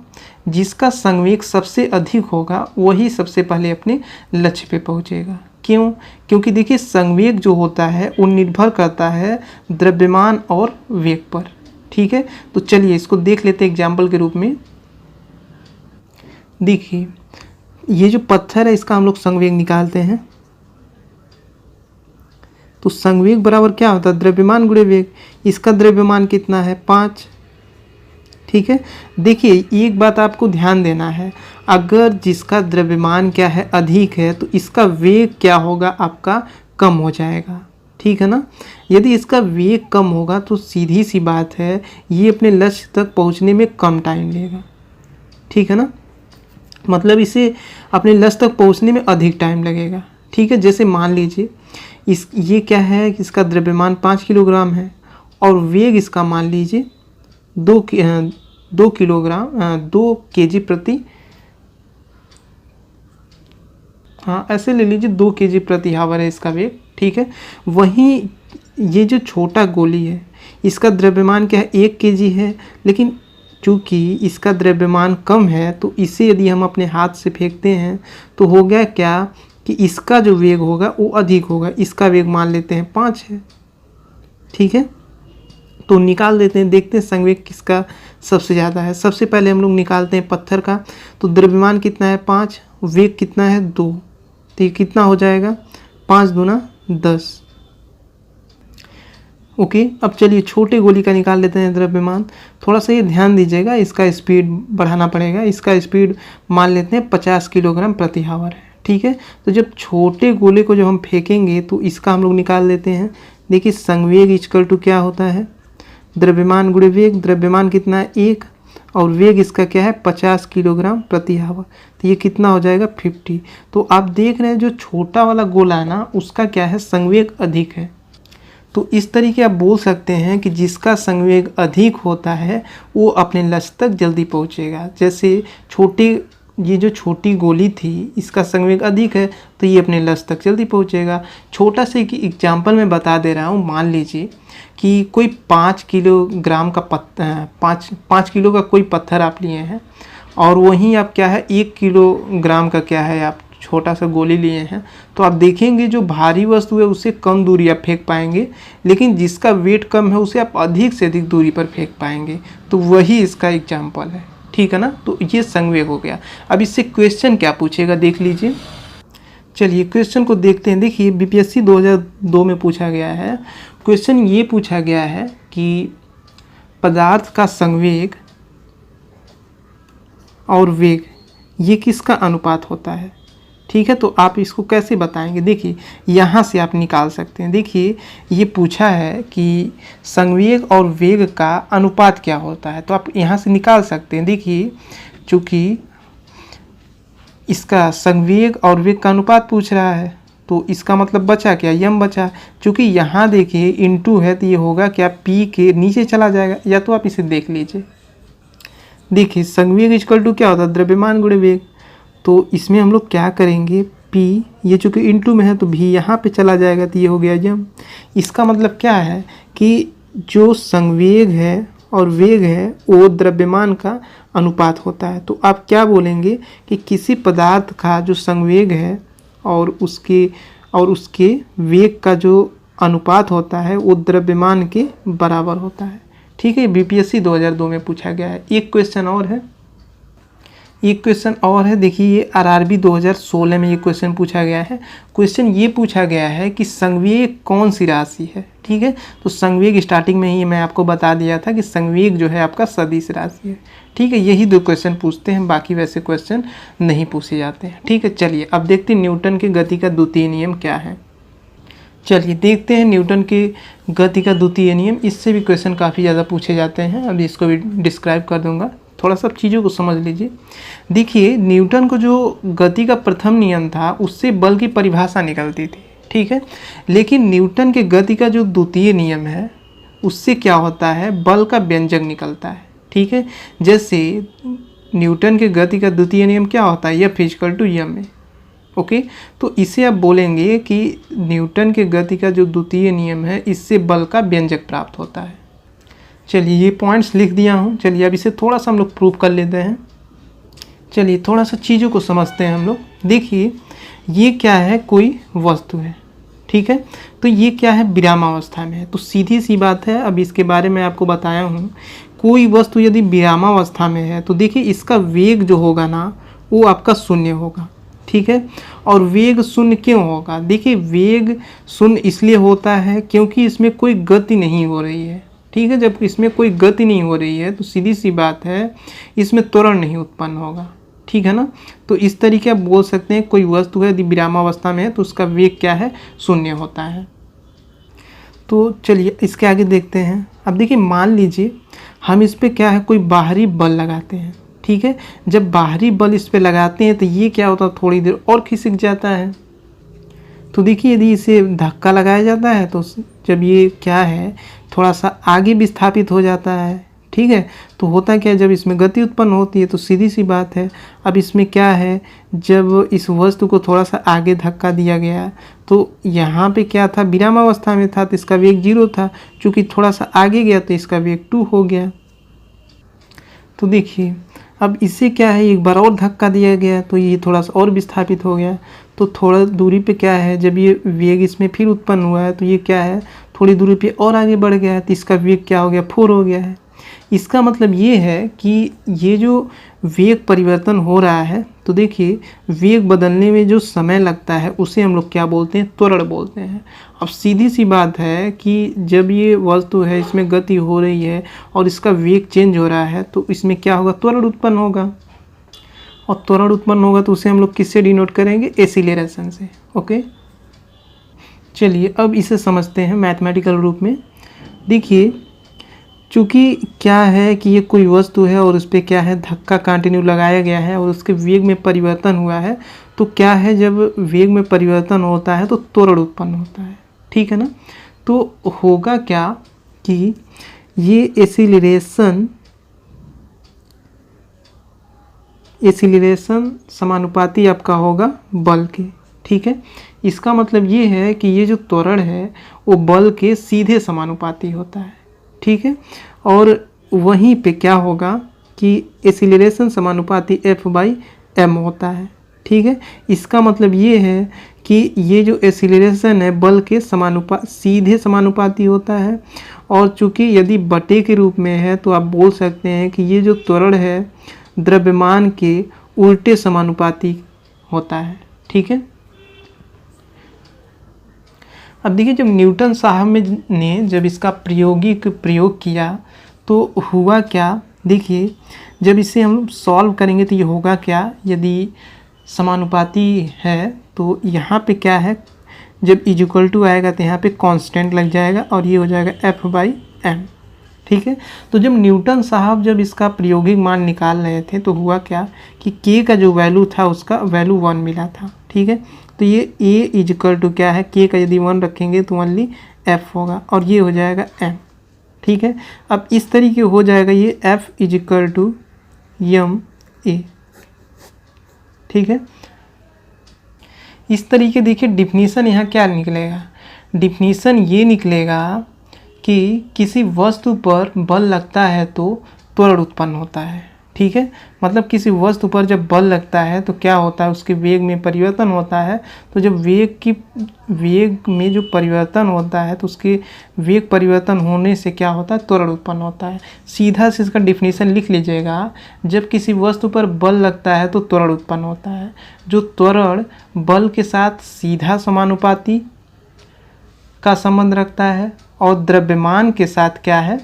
जिसका संवेग सबसे अधिक होगा वही सबसे पहले अपने लक्ष्य पे पहुंचेगा। क्यों, क्योंकि देखिए संवेग जो होता है वो निर्भर करता है द्रव्यमान और वेग पर, ठीक है। तो चलिए इसको देख लेते हैं एग्जाम्पल के रूप में। देखिए ये जो पत्थर है इसका हम लोग संवेग निकालते हैं। तो संवेग बराबर क्या होता है, द्रव्यमान गुणे वेग। इसका द्रव्यमान कितना है, 5, ठीक है। देखिए एक बात आपको ध्यान देना है, अगर जिसका द्रव्यमान क्या है, अधिक है, तो इसका वेग क्या होगा, आपका कम हो जाएगा, ठीक है ना। यदि इसका वेग कम होगा तो सीधी सी बात है ये अपने लक्ष्य तक पहुंचने में कम टाइम लेगा, ठीक है ना। मतलब इसे अपने लक्ष्य तक पहुंचने में अधिक टाइम लगेगा, ठीक है। जैसे मान लीजिए ये क्या है, इसका द्रव्यमान 5 किलोग्राम है और वेग इसका मान लीजिए 2 केजी प्रति, हाँ ऐसे ले लीजिए 2 केजी प्रति हावर है इसका वेग, ठीक है। वहीं ये जो छोटा गोली है इसका द्रव्यमान क्या है, 1 केजी है, लेकिन चूँकि इसका द्रव्यमान कम है तो इसे यदि हम अपने हाथ से फेंकते हैं तो हो गया क्या कि इसका जो वेग होगा वो अधिक होगा। इसका वेग मान लेते हैं 5 है, ठीक है। तो निकाल देते हैं, देखते हैं संवेग किसका सबसे ज़्यादा है। सबसे पहले हम लोग निकालते हैं पत्थर का। तो द्रव्यमान कितना है, 5, वेग कितना है, 2, तो ये कितना हो जाएगा, 5 दूना 10। ओके, अब चलिए छोटे गोली का निकाल लेते हैं द्रव्यमान। थोड़ा सा ये ध्यान दीजिएगा, इसका स्पीड बढ़ाना पड़ेगा। इसका स्पीड मान लेते हैं 50 किलोग्राम प्रति हावर है, ठीक है। तो जब छोटे गोले को जब हम फेंकेंगे तो इसका हम लोग निकाल लेते हैं। देखिए संवेग इक्वल टू क्या होता है, द्रव्यमान गुणे वेग। द्रव्यमान कितना है, 1, और वेग इसका क्या है, 50 किलोग्राम प्रति हावर। तो ये कितना हो जाएगा, 50। तो आप देख रहे हैं जो छोटा वाला गोला है ना उसका क्या है, संवेग अधिक है। तो इस तरीके आप बोल सकते हैं कि जिसका संवेग अधिक होता है वो अपने लक्ष्य तक जल्दी पहुंचेगा। जैसे ये जो छोटी गोली थी इसका संवेग अधिक है तो ये अपने लक्ष्य तक जल्दी पहुंचेगा। छोटा सा एक एग्जाम्पल मैं बता दे रहा हूँ। मान लीजिए कि कोई 5 किलोग्राम का 5 किलो का कोई पत्थर आप लिए हैं और वहीं आप क्या है 1 किलोग्राम का क्या है आप छोटा सा गोली लिए हैं। तो आप देखेंगे जो भारी वस्तु है उससे कम दूरी आप फेंक पाएंगे, लेकिन जिसका वेट कम है उसे आप अधिक से अधिक दूरी पर फेंक पाएंगे। तो वही इसका एग्जाम्पल है, ठीक है ना। तो ये संवेग हो गया। अब इससे क्वेश्चन क्या पूछेगा देख लीजिए। चलिए क्वेश्चन को देखते हैं। देखिए बीपीएससी 2002 में पूछा गया है। क्वेश्चन ये पूछा गया है कि पदार्थ का संवेग और वेग ये किसका अनुपात होता है। ठीक है, तो आप इसको कैसे बताएंगे? देखिए यहाँ से आप निकाल सकते हैं। देखिए ये पूछा है कि संवेग और वेग का अनुपात क्या होता है, तो आप यहाँ से निकाल सकते हैं। देखिए चूँकि इसका संवेग और वेग का अनुपात पूछ रहा है, तो इसका मतलब बचा क्या, यम बचा। चूँकि यहाँ देखिए इनटू है, तो ये होगा क्या, पी के नीचे चला जाएगा, या तो आप इसे देख लीजिए। देखिए संवेग इक्वल टू क्या होता है, द्रव्यमान गुणे वेग। तो इसमें हम लोग क्या करेंगे, P ये चूँकि इनटू में है तो भी यहाँ पे चला जाएगा, तो ये हो गया यम। इसका मतलब क्या है कि जो संवेग है और वेग है वो द्रव्यमान का अनुपात होता है। तो आप क्या बोलेंगे कि किसी पदार्थ का जो संवेग है और उसके वेग का जो अनुपात होता है वो द्रव्यमान के बराबर होता है। ठीक है, बीपीएससी 2002 में पूछा गया है। एक क्वेश्चन और है, देखिए ये आरआरबी 2016 में ये क्वेश्चन पूछा गया है। क्वेश्चन ये पूछा गया है कि संवेग कौन सी राशि है। ठीक है, तो संवेग स्टार्टिंग में ही मैं आपको बता दिया था कि संवेग जो है आपका सदिश राशि है। ठीक है, यही 2 क्वेश्चन पूछते हैं, बाकी वैसे क्वेश्चन नहीं पूछे जाते हैं। ठीक है, चलिए अब देखते हैं न्यूटन के गति का द्वितीय नियम क्या है। चलिए देखते हैं न्यूटन के गति का द्वितीय नियम। इससे भी क्वेश्चन काफ़ी ज़्यादा पूछे जाते हैं, अभी इसको भी डिस्क्राइब कर दूंगा, थोड़ा सा चीज़ों को समझ लीजिए। देखिए न्यूटन को जो गति का प्रथम नियम था उससे बल की परिभाषा निकलती थी। ठीक है, लेकिन न्यूटन के गति का जो द्वितीय नियम है उससे क्या होता है, बल का व्यंजक निकलता है। ठीक है, जैसे न्यूटन के गति का द्वितीय नियम क्या होता है, F equal to m। Okay, तो इसे आप बोलेंगे कि न्यूटन के गति का जो द्वितीय नियम है इससे बल का व्यंजक प्राप्त होता है। चलिए ये पॉइंट्स लिख दिया हूँ। चलिए अब इसे थोड़ा सा हम लोग प्रूव कर लेते हैं। चलिए थोड़ा सा चीज़ों को समझते हैं हम लोग। देखिए ये क्या है, कोई वस्तु है। ठीक है, तो ये क्या है, विरामावस्था में है। तो सीधी सी बात है, अब इसके बारे में आपको बताया हूँ, कोई वस्तु यदि विरामावस्था में है तो देखिए इसका वेग जो होगा ना वो आपका शून्य होगा। ठीक है, और वेग शून्य क्यों होगा, देखिए वेग शून्य इसलिए होता है क्योंकि इसमें कोई गति नहीं हो रही है। ठीक है, जब इसमें कोई गति नहीं हो रही है तो सीधी सी बात है इसमें त्वरण नहीं उत्पन्न होगा। ठीक है ना, तो इस तरीके आप बोल सकते हैं कोई वस्तु है यदि विरामावस्था में है तो उसका वेग क्या है, शून्य होता है। तो चलिए इसके आगे देखते हैं। अब देखिए मान लीजिए हम इस पर क्या है, कोई बाहरी बल लगाते हैं। ठीक है, जब बाहरी बल इस पर लगाते हैं तो ये क्या होता है, थोड़ी देर और खिसक जाता है। तो देखिए यदि इसे धक्का लगाया जाता है तो जब ये क्या है थोड़ा सा आगे विस्थापित हो जाता है। ठीक है, तो होता क्या है, जब इसमें गति उत्पन्न होती है तो सीधी सी बात है, अब इसमें क्या है, जब इस वस्तु को थोड़ा सा आगे धक्का दिया गया तो यहाँ पे क्या था, विरामावस्था में था तो इसका वेग 0 था, चूँकि थोड़ा सा आगे गया तो इसका वेग 2 हो गया। तो देखिए अब इससे क्या है, एक बार और धक्का दिया गया तो ये थोड़ा सा और विस्थापित हो गया। तो थोड़ा दूरी पे क्या है, जब ये वेग इसमें फिर उत्पन्न हुआ है तो ये क्या है, थोड़ी दूरी पे और आगे बढ़ गया है तो इसका वेग क्या हो गया, 4 हो गया है। इसका मतलब ये है कि ये जो वेग परिवर्तन हो रहा है, तो देखिए वेग बदलने में जो समय लगता है उसे हम लोग क्या बोलते हैं, त्वरण बोलते हैं। अब सीधी सी बात है कि जब ये वस्तु है इसमें गति हो रही है और इसका वेग चेंज हो रहा है तो इसमें क्या होगा, त्वरण उत्पन्न होगा। और त्वरण उत्पन्न होगा तो उसे हम लोग किससे डिनोट करेंगे, एक्सीलरेशन से। ओके, चलिए अब इसे समझते हैं मैथमेटिकल रूप में। देखिए चूँकि क्या है कि ये कोई वस्तु है और उस पर क्या है, धक्का कंटिन्यू लगाया गया है और उसके वेग में परिवर्तन हुआ है, तो क्या है, जब वेग में परिवर्तन होता है तो त्वरण उत्पन्न होता है। ठीक है ना, तो होगा क्या कि ये एक्सीलरेशन समानुपाती आपका होगा बल के। ठीक है, इसका मतलब ये है कि ये जो त्वरण है वो बल के सीधे समानुपाती होता है। ठीक है, और वहीं पे क्या होगा कि एक्सीलरेशन समानुपाती F/m होता है। ठीक है, इसका मतलब ये है कि ये जो एक्सीलरेशन है बल के सीधे समानुपाती होता है। और चूंकि यदि बटे के रूप में है तो आप बोल सकते हैं कि ये जो त्वरण है द्रव्यमान के उल्टे समानुपाती होता है। ठीक है, अब देखिए जब न्यूटन साहब ने जब इसका प्रायोगिक प्रयोग किया तो हुआ क्या, देखिए जब इसे हम सॉल्व करेंगे तो ये होगा क्या, यदि समानुपाती है तो यहाँ पे क्या है, जब इज इक्वल टू आएगा तो यहाँ पे कांस्टेंट लग जाएगा और ये हो जाएगा F/m। ठीक है, तो जब न्यूटन साहब जब इसका प्रायोगिक मान निकाल रहे थे तो हुआ क्या कि k का जो वैल्यू था उसका वैल्यू 1 मिला था। ठीक है, तो ये a इज इक्वल टू क्या है, k का यदि 1 रखेंगे तो ओनली f होगा और ये हो जाएगा m। ठीक है, अब इस तरीके हो जाएगा ये f is equal to m a। ठीक है, इस तरीके देखिए डिफिनीसन यहाँ क्या निकलेगा, डिफिनीसन ये निकलेगा कि किसी वस्तु पर बल लगता है तो त्वरण उत्पन्न होता है। ठीक है, मतलब किसी वस्तु पर जब बल लगता है तो क्या होता है, उसके वेग में परिवर्तन होता है। तो जब वेग में जो परिवर्तन होता है तो उसके वेग परिवर्तन होने से क्या होता है, त्वरण उत्पन्न होता है। सीधा से इसका डिफिनीसन लिख लीजिएगा, जब किसी वस्तु पर बल लगता है तो त्वरण उत्पन्न होता है। जो त्वरण बल के साथ सीधा समानुपाती का संबंध रखता है और द्रव्यमान के साथ क्या है,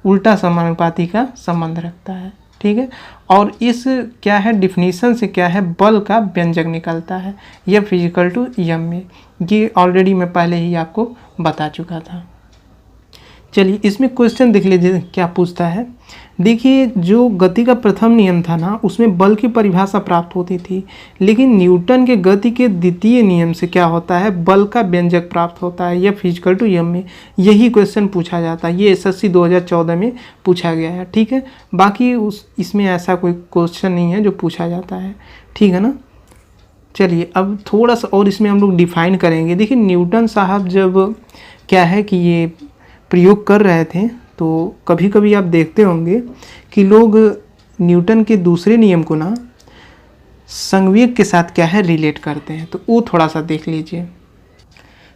उल्टा समानुपाती का संबंध रखता है। ठीक है, और इस क्या है डिफिनीशन से क्या है, बल का व्यंजक निकलता है F इक्वल टू m में। ये ऑलरेडी मैं पहले ही आपको बता चुका था। चलिए इसमें क्वेश्चन देख लीजिए क्या पूछता है। देखिए जो गति का प्रथम नियम था ना, उसमें बल की परिभाषा प्राप्त होती थी, लेकिन न्यूटन के गति के द्वितीय नियम से क्या होता है, बल का व्यंजक प्राप्त होता है F इक्वल टू m में। यही क्वेश्चन पूछा जाता है, ये SSC 2014 में पूछा गया है। ठीक है, बाकी इसमें ऐसा कोई क्वेश्चन नहीं है जो पूछा जाता है। ठीक है ना, चलिए अब थोड़ा सा और इसमें हम लोग डिफाइन करेंगे। देखिए न्यूटन साहब जब क्या है कि ये प्रयोग कर रहे थे तो कभी कभी आप देखते होंगे कि लोग न्यूटन के दूसरे नियम को ना संवेग के साथ क्या है रिलेट करते हैं, तो वो थोड़ा सा देख लीजिए।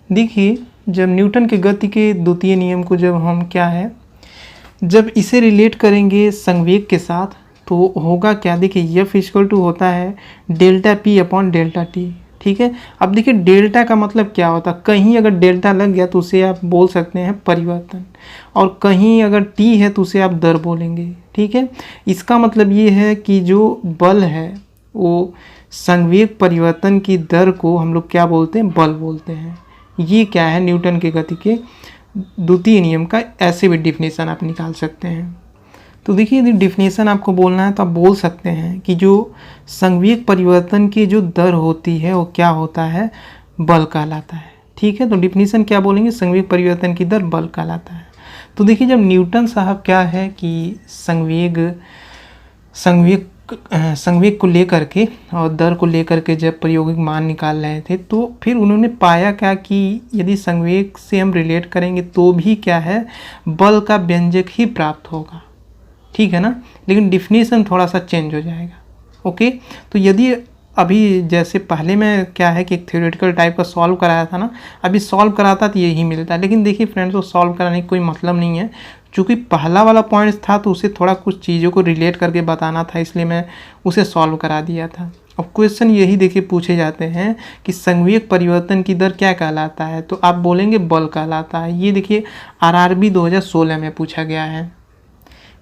देखिए जब न्यूटन के गति के द्वितीय नियम को जब हम क्या है, जब इसे रिलेट करेंगे संवेग के साथ तो होगा क्या, देखिए F इक्वल टू होता है delta P upon delta T. ठीक है, अब देखिए डेल्टा का मतलब क्या होता है, कहीं अगर डेल्टा लग गया तो उसे आप बोल सकते हैं परिवर्तन, और कहीं अगर टी है तो उसे आप दर बोलेंगे। ठीक है, इसका मतलब ये है कि जो बल है वो संवेग परिवर्तन की दर को हम लोग क्या बोलते हैं, बल बोलते हैं। ये क्या है न्यूटन के गति के द्वितीय नियम का ऐसे भी डिफिनेशन आप निकाल सकते हैं। तो देखिए यदि डिफिनेशन आपको बोलना है तो आप बोल सकते हैं कि जो संवेग परिवर्तन की जो दर होती है वो क्या होता है, बल कहलाता है। ठीक है, तो डिफिनेशन क्या बोलेंगे, संवेग परिवर्तन की दर बल कहलाता है। तो देखिए जब न्यूटन साहब क्या है कि संवेग को लेकर के और दर को लेकर के जब प्रायोगिक मान निकाल रहे थे तो फिर उन्होंने पाया क्या कि यदि संवेग से हम रिलेट करेंगे तो भी क्या है, बल का व्यंजक ही प्राप्त होगा। ठीक है ना, लेकिन डिफिनीशन थोड़ा सा चेंज हो जाएगा। ओके, तो यदि अभी जैसे पहले मैं क्या है कि एक थ्योरेटिकल टाइप का सॉल्व कराया था ना, अभी सॉल्व कराता तो यही मिलता, लेकिन देखिए फ्रेंड्स वो सॉल्व कराने का कोई मतलब नहीं है, चूँकि पहला वाला पॉइंट था तो उसे थोड़ा कुछ चीज़ों को रिलेट करके बताना था, इसलिए मैं उसे सॉल्व करा दिया था। अब क्वेश्चन यही देखिए पूछे जाते हैं कि संवेग परिवर्तन की दर क्या कहलाता है, तो आप बोलेंगे बल कहलाता है। ये देखिए RRB 2016 में पूछा गया है।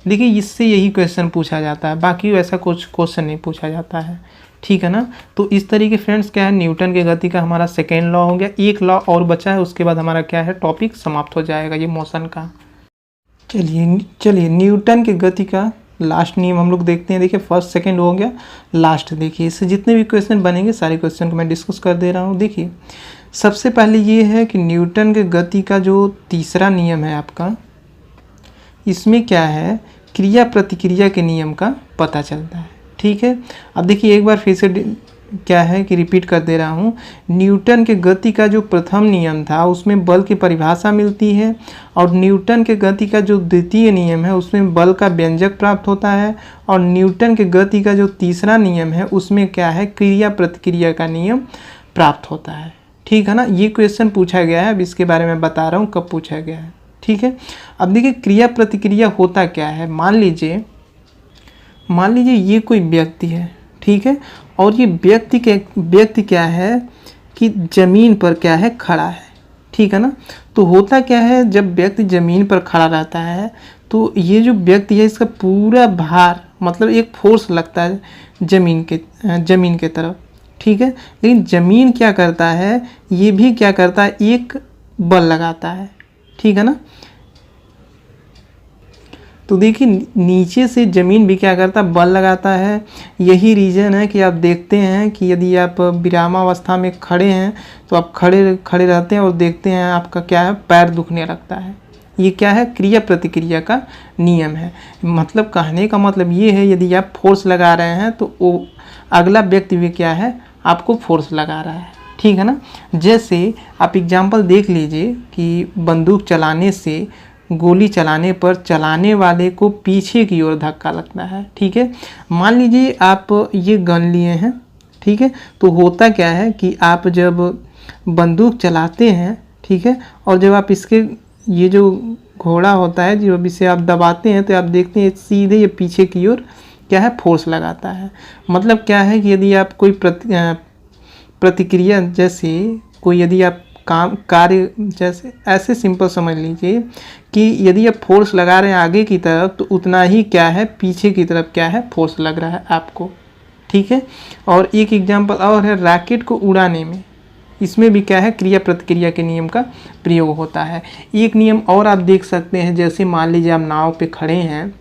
देखिए इससे यही क्वेश्चन पूछा जाता है, बाकी वैसा कुछ क्वेश्चन नहीं पूछा जाता है। ठीक है ना, तो इस तरीके फ्रेंड्स क्या है न्यूटन के गति का हमारा सेकेंड लॉ हो गया। एक लॉ और बचा है, उसके बाद हमारा क्या है टॉपिक समाप्त हो जाएगा ये मोशन का। चलिए न्यूटन के गति का लास्ट नियम हम लोग देखते हैं। देखिए फर्स्ट सेकंड हो गया, लास्ट देखिए इससे जितने भी क्वेश्चन बनेंगे सारे क्वेश्चन को मैं डिस्कस कर दे रहा हूँ। देखिए सबसे पहले ये है कि न्यूटन के गति का जो तीसरा नियम है आपका, इसमें क्या है क्रिया प्रतिक्रिया के नियम का पता चलता है। ठीक है, अब देखिए एक बार फिर से क्या है कि रिपीट कर दे रहा हूँ, न्यूटन के गति का जो प्रथम नियम था उसमें बल की परिभाषा मिलती है, और न्यूटन के गति का जो द्वितीय नियम है उसमें बल का व्यंजक प्राप्त होता है, और न्यूटन के गति का जो तीसरा नियम है उसमें क्या है क्रिया प्रतिक्रिया का नियम प्राप्त होता है। ठीक है ना, ये क्वेश्चन पूछा गया है, अब इसके बारे में बता रहा हूँ कब पूछा गया है। ठीक है, अब देखिए क्रिया प्रतिक्रिया होता क्या है, मान लीजिए ये कोई व्यक्ति है। ठीक है, और ये व्यक्ति क्या है कि ज़मीन पर क्या है खड़ा है। ठीक है ना, तो होता क्या है जब व्यक्ति ज़मीन पर खड़ा रहता है तो ये जो व्यक्ति है इसका पूरा भार मतलब एक फोर्स लगता है ज़मीन के तरफ। ठीक है। लेकिन ज़मीन क्या करता है, ये भी क्या करता है, एक बल लगाता है, ठीक है ना। तो देखिए नीचे से ज़मीन भी क्या करता है, बल लगाता है। यही रीज़न है कि आप देखते हैं कि यदि आप विरामावस्था में खड़े हैं तो आप खड़े खड़े रहते हैं और देखते हैं आपका क्या है, पैर दुखने लगता है। ये क्या है, क्रिया प्रतिक्रिया का नियम है। मतलब कहने का मतलब ये है, यदि आप फोर्स लगा रहे हैं तो वो अगला व्यक्ति भी क्या है, आपको फोर्स लगा रहा है, ठीक है ना। जैसे आप एग्जाम्पल देख लीजिए कि बंदूक चलाने से, गोली चलाने पर चलाने वाले को पीछे की ओर धक्का लगता है, ठीक है। मान लीजिए आप ये गन लिए हैं, ठीक है। तो होता क्या है कि आप जब बंदूक चलाते हैं, ठीक है, और जब आप इसके ये जो घोड़ा होता है, जब इसे आप दबाते हैं तो आप देखते हैं सीधे ये पीछे की ओर क्या है, फोर्स लगाता है। मतलब क्या है कि यदि आप कोई प्रतिक्रिया, जैसे कोई यदि आप कार्य, जैसे ऐसे सिंपल समझ लीजिए कि यदि आप फोर्स लगा रहे हैं आगे की तरफ तो उतना ही क्या है, पीछे की तरफ क्या है, फोर्स लग रहा है आपको, ठीक है। और एक एग्जांपल और है, रॉकेट को उड़ाने में, इसमें भी क्या है, क्रिया प्रतिक्रिया के नियम का प्रयोग होता है। एक नियम और आप देख सकते हैं, जैसे मान लीजिए आप नाव पे खड़े हैं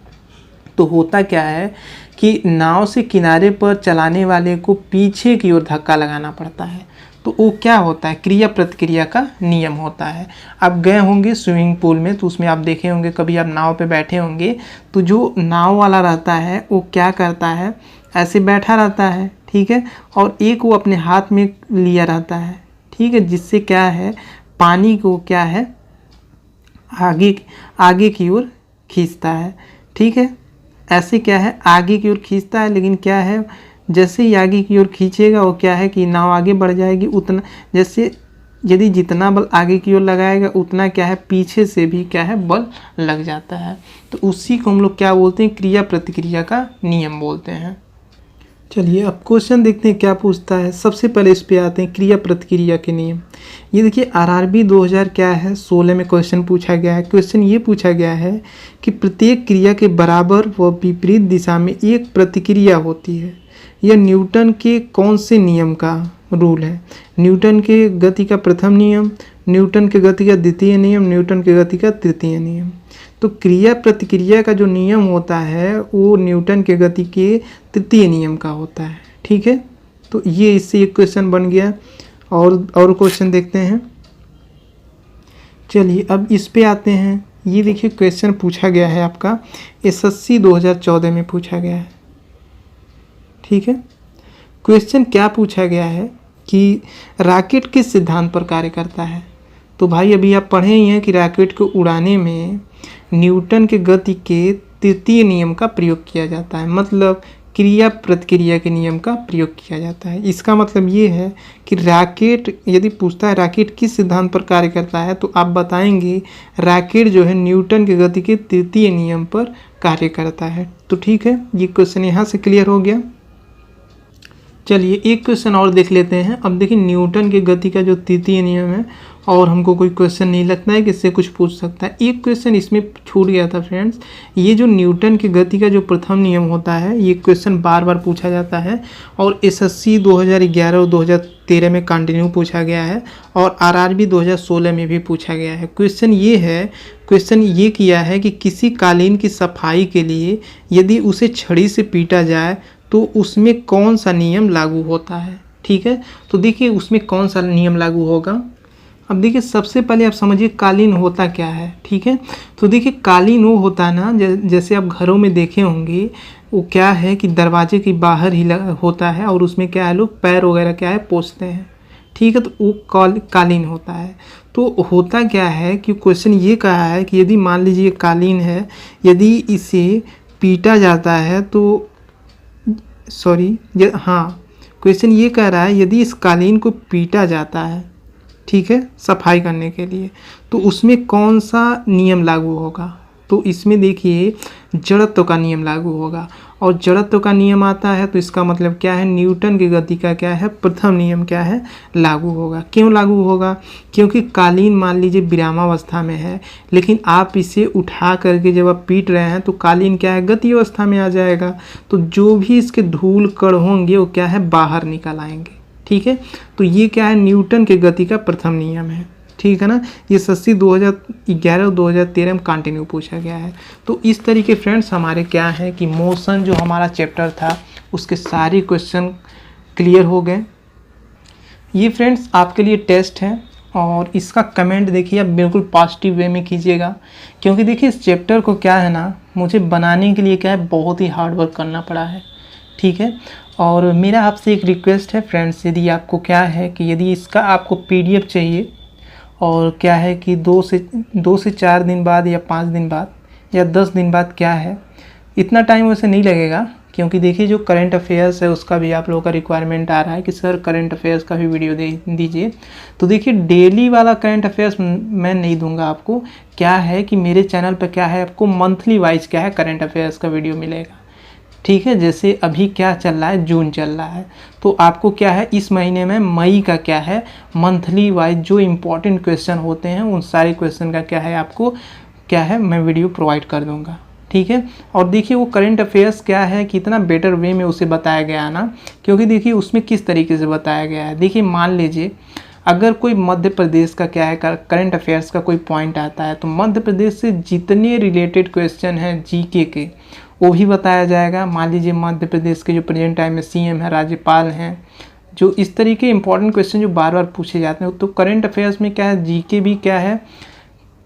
तो होता क्या है कि नाव से किनारे पर चलाने वाले को पीछे की ओर धक्का लगाना पड़ता है। तो वो क्या होता है, क्रिया प्रतिक्रिया का नियम होता है। आप गए होंगे स्विमिंग पूल में तो उसमें आप देखे होंगे, कभी आप नाव पे बैठे होंगे तो जो नाव वाला रहता है वो क्या करता है, ऐसे बैठा रहता है, ठीक है, और एक वो अपने हाथ में लिया रहता है, ठीक है, जिससे क्या है, पानी को क्या है, आगे की ओर खींचता है, ठीक है। ऐसे क्या है, आगे की ओर खींचता है, लेकिन क्या है, जैसे ही आगे की ओर खींचेगा वो क्या है कि नाव आगे बढ़ जाएगी। उतना जैसे यदि जितना बल आगे की ओर लगाएगा उतना क्या है, पीछे से भी क्या है, बल लग जाता है। तो उसी को हम लोग क्या बोलते हैं, क्रिया प्रतिक्रिया का नियम बोलते हैं। चलिए अब क्वेश्चन देखते हैं क्या पूछता है। सबसे पहले इस पे आते हैं, क्रिया प्रतिक्रिया के नियम। ये देखिए आरआरबी 2000 क्या है, 16 में क्वेश्चन पूछा गया है। क्वेश्चन ये पूछा गया है कि प्रत्येक क्रिया के बराबर व विपरीत दिशा में एक प्रतिक्रिया होती है। यह न्यूटन के कौन से नियम का रूल है? न्यूटन के गति का प्रथम नियम, न्यूटन के गति का द्वितीय नियम, न्यूटन के गति का तृतीय नियम। तो क्रिया प्रतिक्रिया का जो नियम होता है वो न्यूटन के गति के तृतीय नियम का होता है, ठीक है। तो ये इससे एक क्वेश्चन बन गया। और क्वेश्चन देखते हैं। चलिए अब इस पे आते हैं। ये देखिए क्वेश्चन पूछा गया है आपका एसएससी 2014 में पूछा गया है, ठीक है। क्वेश्चन क्या पूछा गया है कि रॉकेट किस सिद्धांत पर कार्य करता है। तो भाई अभी आप पढ़े ही हैं कि रॉकेट को उड़ाने में न्यूटन के गति के तृतीय नियम का प्रयोग किया जाता है, मतलब क्रिया प्रतिक्रिया के नियम का प्रयोग किया जाता है। इसका मतलब ये है कि रॉकेट यदि पूछता है रॉकेट किस सिद्धांत पर कार्य करता है तो आप बताएंगे रॉकेट जो है न्यूटन के गति के तृतीय नियम पर कार्य करता है। तो ठीक है, ये क्वेश्चन यहाँ से क्लियर हो गया। चलिए एक क्वेश्चन और देख लेते हैं। अब देखिए न्यूटन के गति का जो तृतीय नियम है और हमको कोई क्वेश्चन नहीं लगता है कि इससे कुछ पूछ सकता है। एक क्वेश्चन इसमें छूट गया था फ्रेंड्स, ये जो न्यूटन की गति का जो प्रथम नियम होता है ये क्वेश्चन बार बार पूछा जाता है और एसएससी 2011 और 2013 में कंटिन्यू पूछा गया है और आरआरबी 2016 में भी पूछा गया है। क्वेश्चन ये किया है कि किसी कालीन की सफाई के लिए यदि उसे छड़ी से पीटा जाए तो उसमें कौन सा नियम लागू होता है, ठीक है। तो देखिए उसमें कौन सा नियम लागू होगा। अब देखिए सबसे पहले आप समझिए कालीन होता क्या है, ठीक है। तो देखिए कालीन वो होता है ना, जैसे आप घरों में देखे होंगे वो क्या है कि दरवाजे के बाहर ही होता है और उसमें क्या है लोग पैर वगैरह क्या है पोंछते हैं, ठीक है। तो वो कालीन होता है। तो होता क्या है कि क्वेश्चन ये कहा है कि यदि मान लीजिए कालीन है, यदि इसे पीटा जाता है तो क्वेश्चन ये कह रहा है यदि इस कालीन को पीटा जाता है, ठीक है, सफाई करने के लिए तो उसमें कौन सा नियम लागू होगा। तो इसमें देखिए जड़त्व का नियम लागू होगा और जड़त्व का नियम आता है तो इसका मतलब क्या है, न्यूटन की गति का क्या है प्रथम नियम क्या है लागू होगा। क्यों लागू होगा, क्योंकि कालीन मान लीजिए विरामावस्था में है लेकिन आप इसे उठा करके जब आप पीट रहे हैं तो कालीन क्या है गति अवस्था में आ जाएगा। तो जो भी इसके धूल कण होंगे वो क्या है बाहर निकल आएंगे, ठीक है। तो ये क्या है, न्यूटन के गति का प्रथम नियम है, ठीक है ना। ये SSC 2011 और 2013 में कंटिन्यू पूछा गया है। तो इस तरीके फ्रेंड्स हमारे क्या है कि मोशन जो हमारा चैप्टर था उसके सारे क्वेश्चन क्लियर हो गए। ये फ्रेंड्स आपके लिए टेस्ट है और इसका कमेंट देखिए आप बिल्कुल पॉजिटिव वे में कीजिएगा, क्योंकि देखिए इस चैप्टर को क्या है ना, मुझे बनाने के लिए क्या है बहुत ही हार्ड वर्क करना पड़ा है, ठीक है। और मेरा आपसे एक रिक्वेस्ट है फ्रेंड्स, यदि आपको क्या है कि यदि इसका आपको PDF चाहिए और क्या है कि 2 से 4 दिन बाद या 5 दिन बाद या 10 दिन बाद क्या है, इतना टाइम वैसे नहीं लगेगा, क्योंकि देखिए जो करंट अफेयर्स है उसका भी आप लोगों का रिक्वायरमेंट आ रहा है कि सर करंट अफेयर्स का भी वीडियो दे दीजिए। तो देखिए डेली वाला करंट अफेयर्स मैं नहीं दूंगा आपको, क्या है कि मेरे चैनल पर क्या है आपको मंथली वाइज क्या है करंट अफेयर्स का वीडियो मिलेगा, ठीक है। जैसे अभी क्या चल रहा है, जून चल रहा है, तो आपको क्या है इस महीने में मई का क्या है मंथली वाइज जो इम्पोर्टेंट क्वेश्चन होते हैं उन सारे क्वेश्चन का क्या है आपको क्या है मैं वीडियो प्रोवाइड कर दूंगा, ठीक है। और देखिए वो करंट अफेयर्स क्या है कितना बेटर वे में उसे बताया गया है ना, क्योंकि देखिए उसमें किस तरीके से बताया गया है। देखिए मान लीजिए अगर कोई मध्य प्रदेश का क्या है करंट अफेयर्स का कोई पॉइंट आता है, तो मध्य प्रदेश से जितने रिलेटेड क्वेश्चन हैं जीके के वो भी बताया जाएगा। मान लीजिए मध्य प्रदेश के जो प्रेजेंट टाइम में CM है, राज्यपाल हैं, जो इस तरीके इंपॉर्टेंट क्वेश्चन जो बार बार पूछे जाते हैं, तो करंट अफेयर्स में क्या है जीके भी क्या है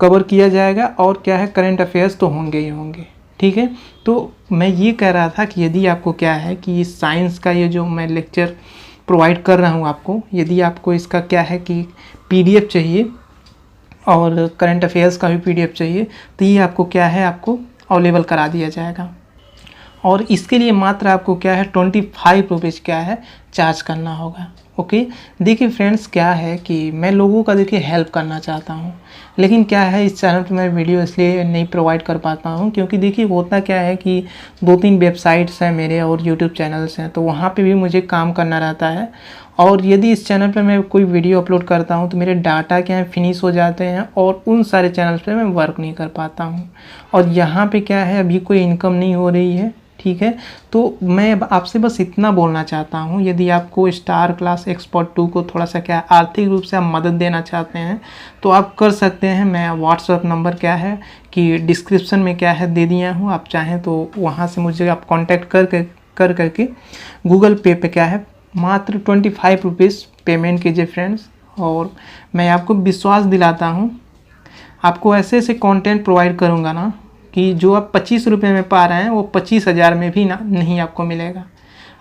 कवर किया जाएगा और क्या है करंट अफेयर्स तो होंगे ही होंगे, ठीक है। तो मैं ये कह रहा था कि यदि आपको क्या है कि साइंस का ये जो मैं लेक्चर प्रोवाइड कर रहा हूँ आपको, यदि आपको इसका क्या है कि PDF चाहिए और करंट अफेयर्स का भी PDF चाहिए, तो ये आपको क्या है आपको अवेलेबल करा दिया जाएगा। और इसके लिए मात्र आपको क्या है 25 रुपीज़ क्या है चार्ज करना होगा, ओके। देखिए फ्रेंड्स क्या है कि मैं लोगों का देखिए हेल्प करना चाहता हूँ, लेकिन क्या है इस चैनल पे मैं वीडियो इसलिए नहीं प्रोवाइड कर पाता हूँ क्योंकि देखिए होता क्या है कि 2-3 वेबसाइट्स हैं मेरे और यूट्यूब चैनल्स हैं, तो वहाँ पे भी मुझे काम करना रहता है। और यदि इस चैनल पे मैं कोई वीडियो अपलोड करता हूँ तो मेरे डाटा क्या है फिनिश हो जाते हैं और उन सारे चैनल्स पे मैं वर्क नहीं कर पाता हूँ, और यहाँ पे क्या है अभी कोई इनकम नहीं हो रही है, ठीक है। तो मैं आपसे बस इतना बोलना चाहता हूँ, यदि आपको स्टार क्लास एक्सपर्ट 2 को थोड़ा सा क्या आर्थिक रूप से आप मदद देना चाहते हैं तो आप कर सकते हैं। मैं व्हाट्सएप नंबर क्या है कि डिस्क्रिप्शन में क्या है दे दिया हूँ, आप चाहें तो वहाँ से मुझे आप कॉन्टैक्ट करके गूगल पे पे क्या है मात्र 25 रुपीज़ पेमेंट कीजिए फ्रेंड्स। और मैं आपको विश्वास दिलाता हूँ, आपको ऐसे ऐसे कंटेंट प्रोवाइड करूँगा ना कि जो आप 25 रुपये में पा रहे हैं वो 25,000 में भी ना नहीं आपको मिलेगा।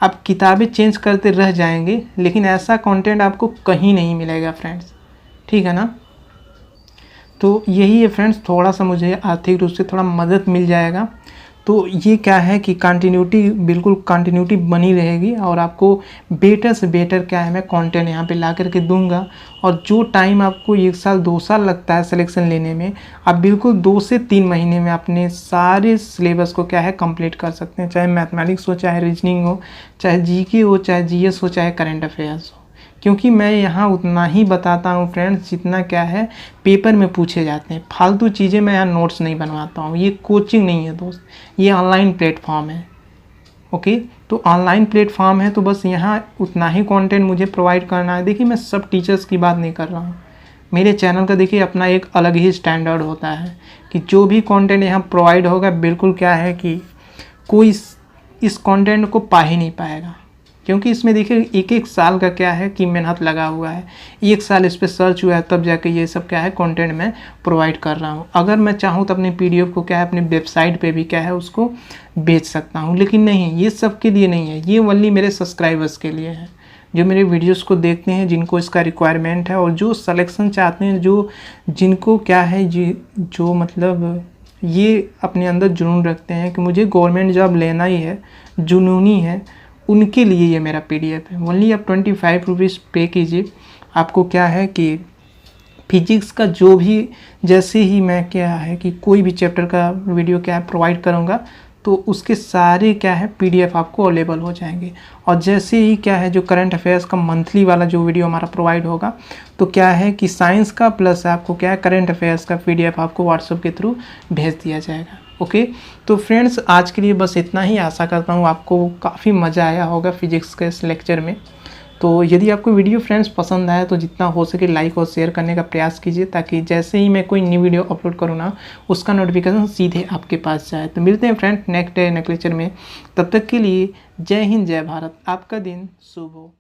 आप किताबें चेंज करते रह जाएंगे लेकिन ऐसा कंटेंट आपको कहीं नहीं मिलेगा फ्रेंड्स, ठीक है ना। तो यही है फ्रेंड्स, थोड़ा सा मुझे आर्थिक रूप से थोड़ा मदद मिल जाएगा तो ये क्या है कि बिल्कुल कंटिन्यूटी बनी रहेगी और आपको बेटर से बेटर क्या है मैं कंटेंट यहाँ पे ला करके दूंगा। और जो टाइम आपको 1 साल 2 साल लगता है सिलेक्शन लेने में, आप बिल्कुल 2 से 3 महीने में अपने सारे सिलेबस को क्या है कंप्लीट कर सकते हैं, चाहे मैथमेटिक्स हो, चाहे रीजनिंग हो, चाहे GK हो, चाहे GS हो, चाहे करंट अफेयर्स हो। क्योंकि मैं यहाँ उतना ही बताता हूँ फ्रेंड्स जितना क्या है पेपर में पूछे जाते हैं, फालतू चीज़ें मैं यहाँ नोट्स नहीं बनवाता हूँ। ये कोचिंग नहीं है दोस्त, ये ऑनलाइन प्लेटफॉर्म है, ओके। तो ऑनलाइन प्लेटफॉर्म है तो बस यहाँ उतना ही कंटेंट मुझे प्रोवाइड करना है। देखिए मैं सब टीचर्स की बात नहीं कर रहा हूँ, मेरे चैनल का देखिए अपना एक अलग ही स्टैंडर्ड होता है कि जो भी कंटेंट यहाँ प्रोवाइड होगा बिल्कुल क्या है कि कोई इस कंटेंट को पा ही नहीं पाएगा, क्योंकि इसमें देखिए 1-1 साल का क्या है कि मेहनत लगा हुआ है, 1 साल इस पर सर्च हुआ है तब जाके ये सब क्या है कंटेंट मैं प्रोवाइड कर रहा हूँ। अगर मैं चाहूँ तो अपने PDF को क्या है अपनी वेबसाइट पे भी क्या है उसको बेच सकता हूँ, लेकिन नहीं, ये सब के लिए नहीं है, ये ओनली मेरे सब्सक्राइबर्स के लिए है जो मेरे वीडियोस को देखते हैं, जिनको इसका रिक्वायरमेंट है और जो सिलेक्शन चाहते हैं, जिनको क्या है जो मतलब ये अपने अंदर जुनून रखते हैं कि मुझे गवर्नमेंट जॉब लेना ही है, जुनूनी है, उनके लिए ये मेरा PDF है। ओनली आप 25 रुपीज़ पे कीजिए। आपको क्या है कि फिजिक्स का जो भी जैसे ही मैं क्या है कि कोई भी चैप्टर का वीडियो क्या है प्रोवाइड करूँगा तो उसके सारे क्या है PDF आपको अवेलेबल हो जाएंगे। और जैसे ही क्या है जो करंट अफेयर्स का मंथली वाला जो वीडियो हमारा प्रोवाइड होगा तो क्या है कि साइंस का प्लस आपको क्या है करंट अफेयर्स का PDF आपको व्हाट्सएप के थ्रू भेज दिया जाएगा, ओके। तो फ्रेंड्स आज के लिए बस इतना ही, आशा करता हूँ आपको काफ़ी मज़ा आया होगा फिजिक्स के इस लेक्चर में। तो यदि आपको वीडियो फ्रेंड्स पसंद आए तो जितना हो सके लाइक और शेयर करने का प्रयास कीजिए, ताकि जैसे ही मैं कोई न्यू वीडियो अपलोड करूँ ना, उसका नोटिफिकेशन सीधे आपके पास जाए। तो मिलते हैं friend next day next lecture में, तब तक के लिए जय हिंद जय भारत, आपका दिन शुभ हो।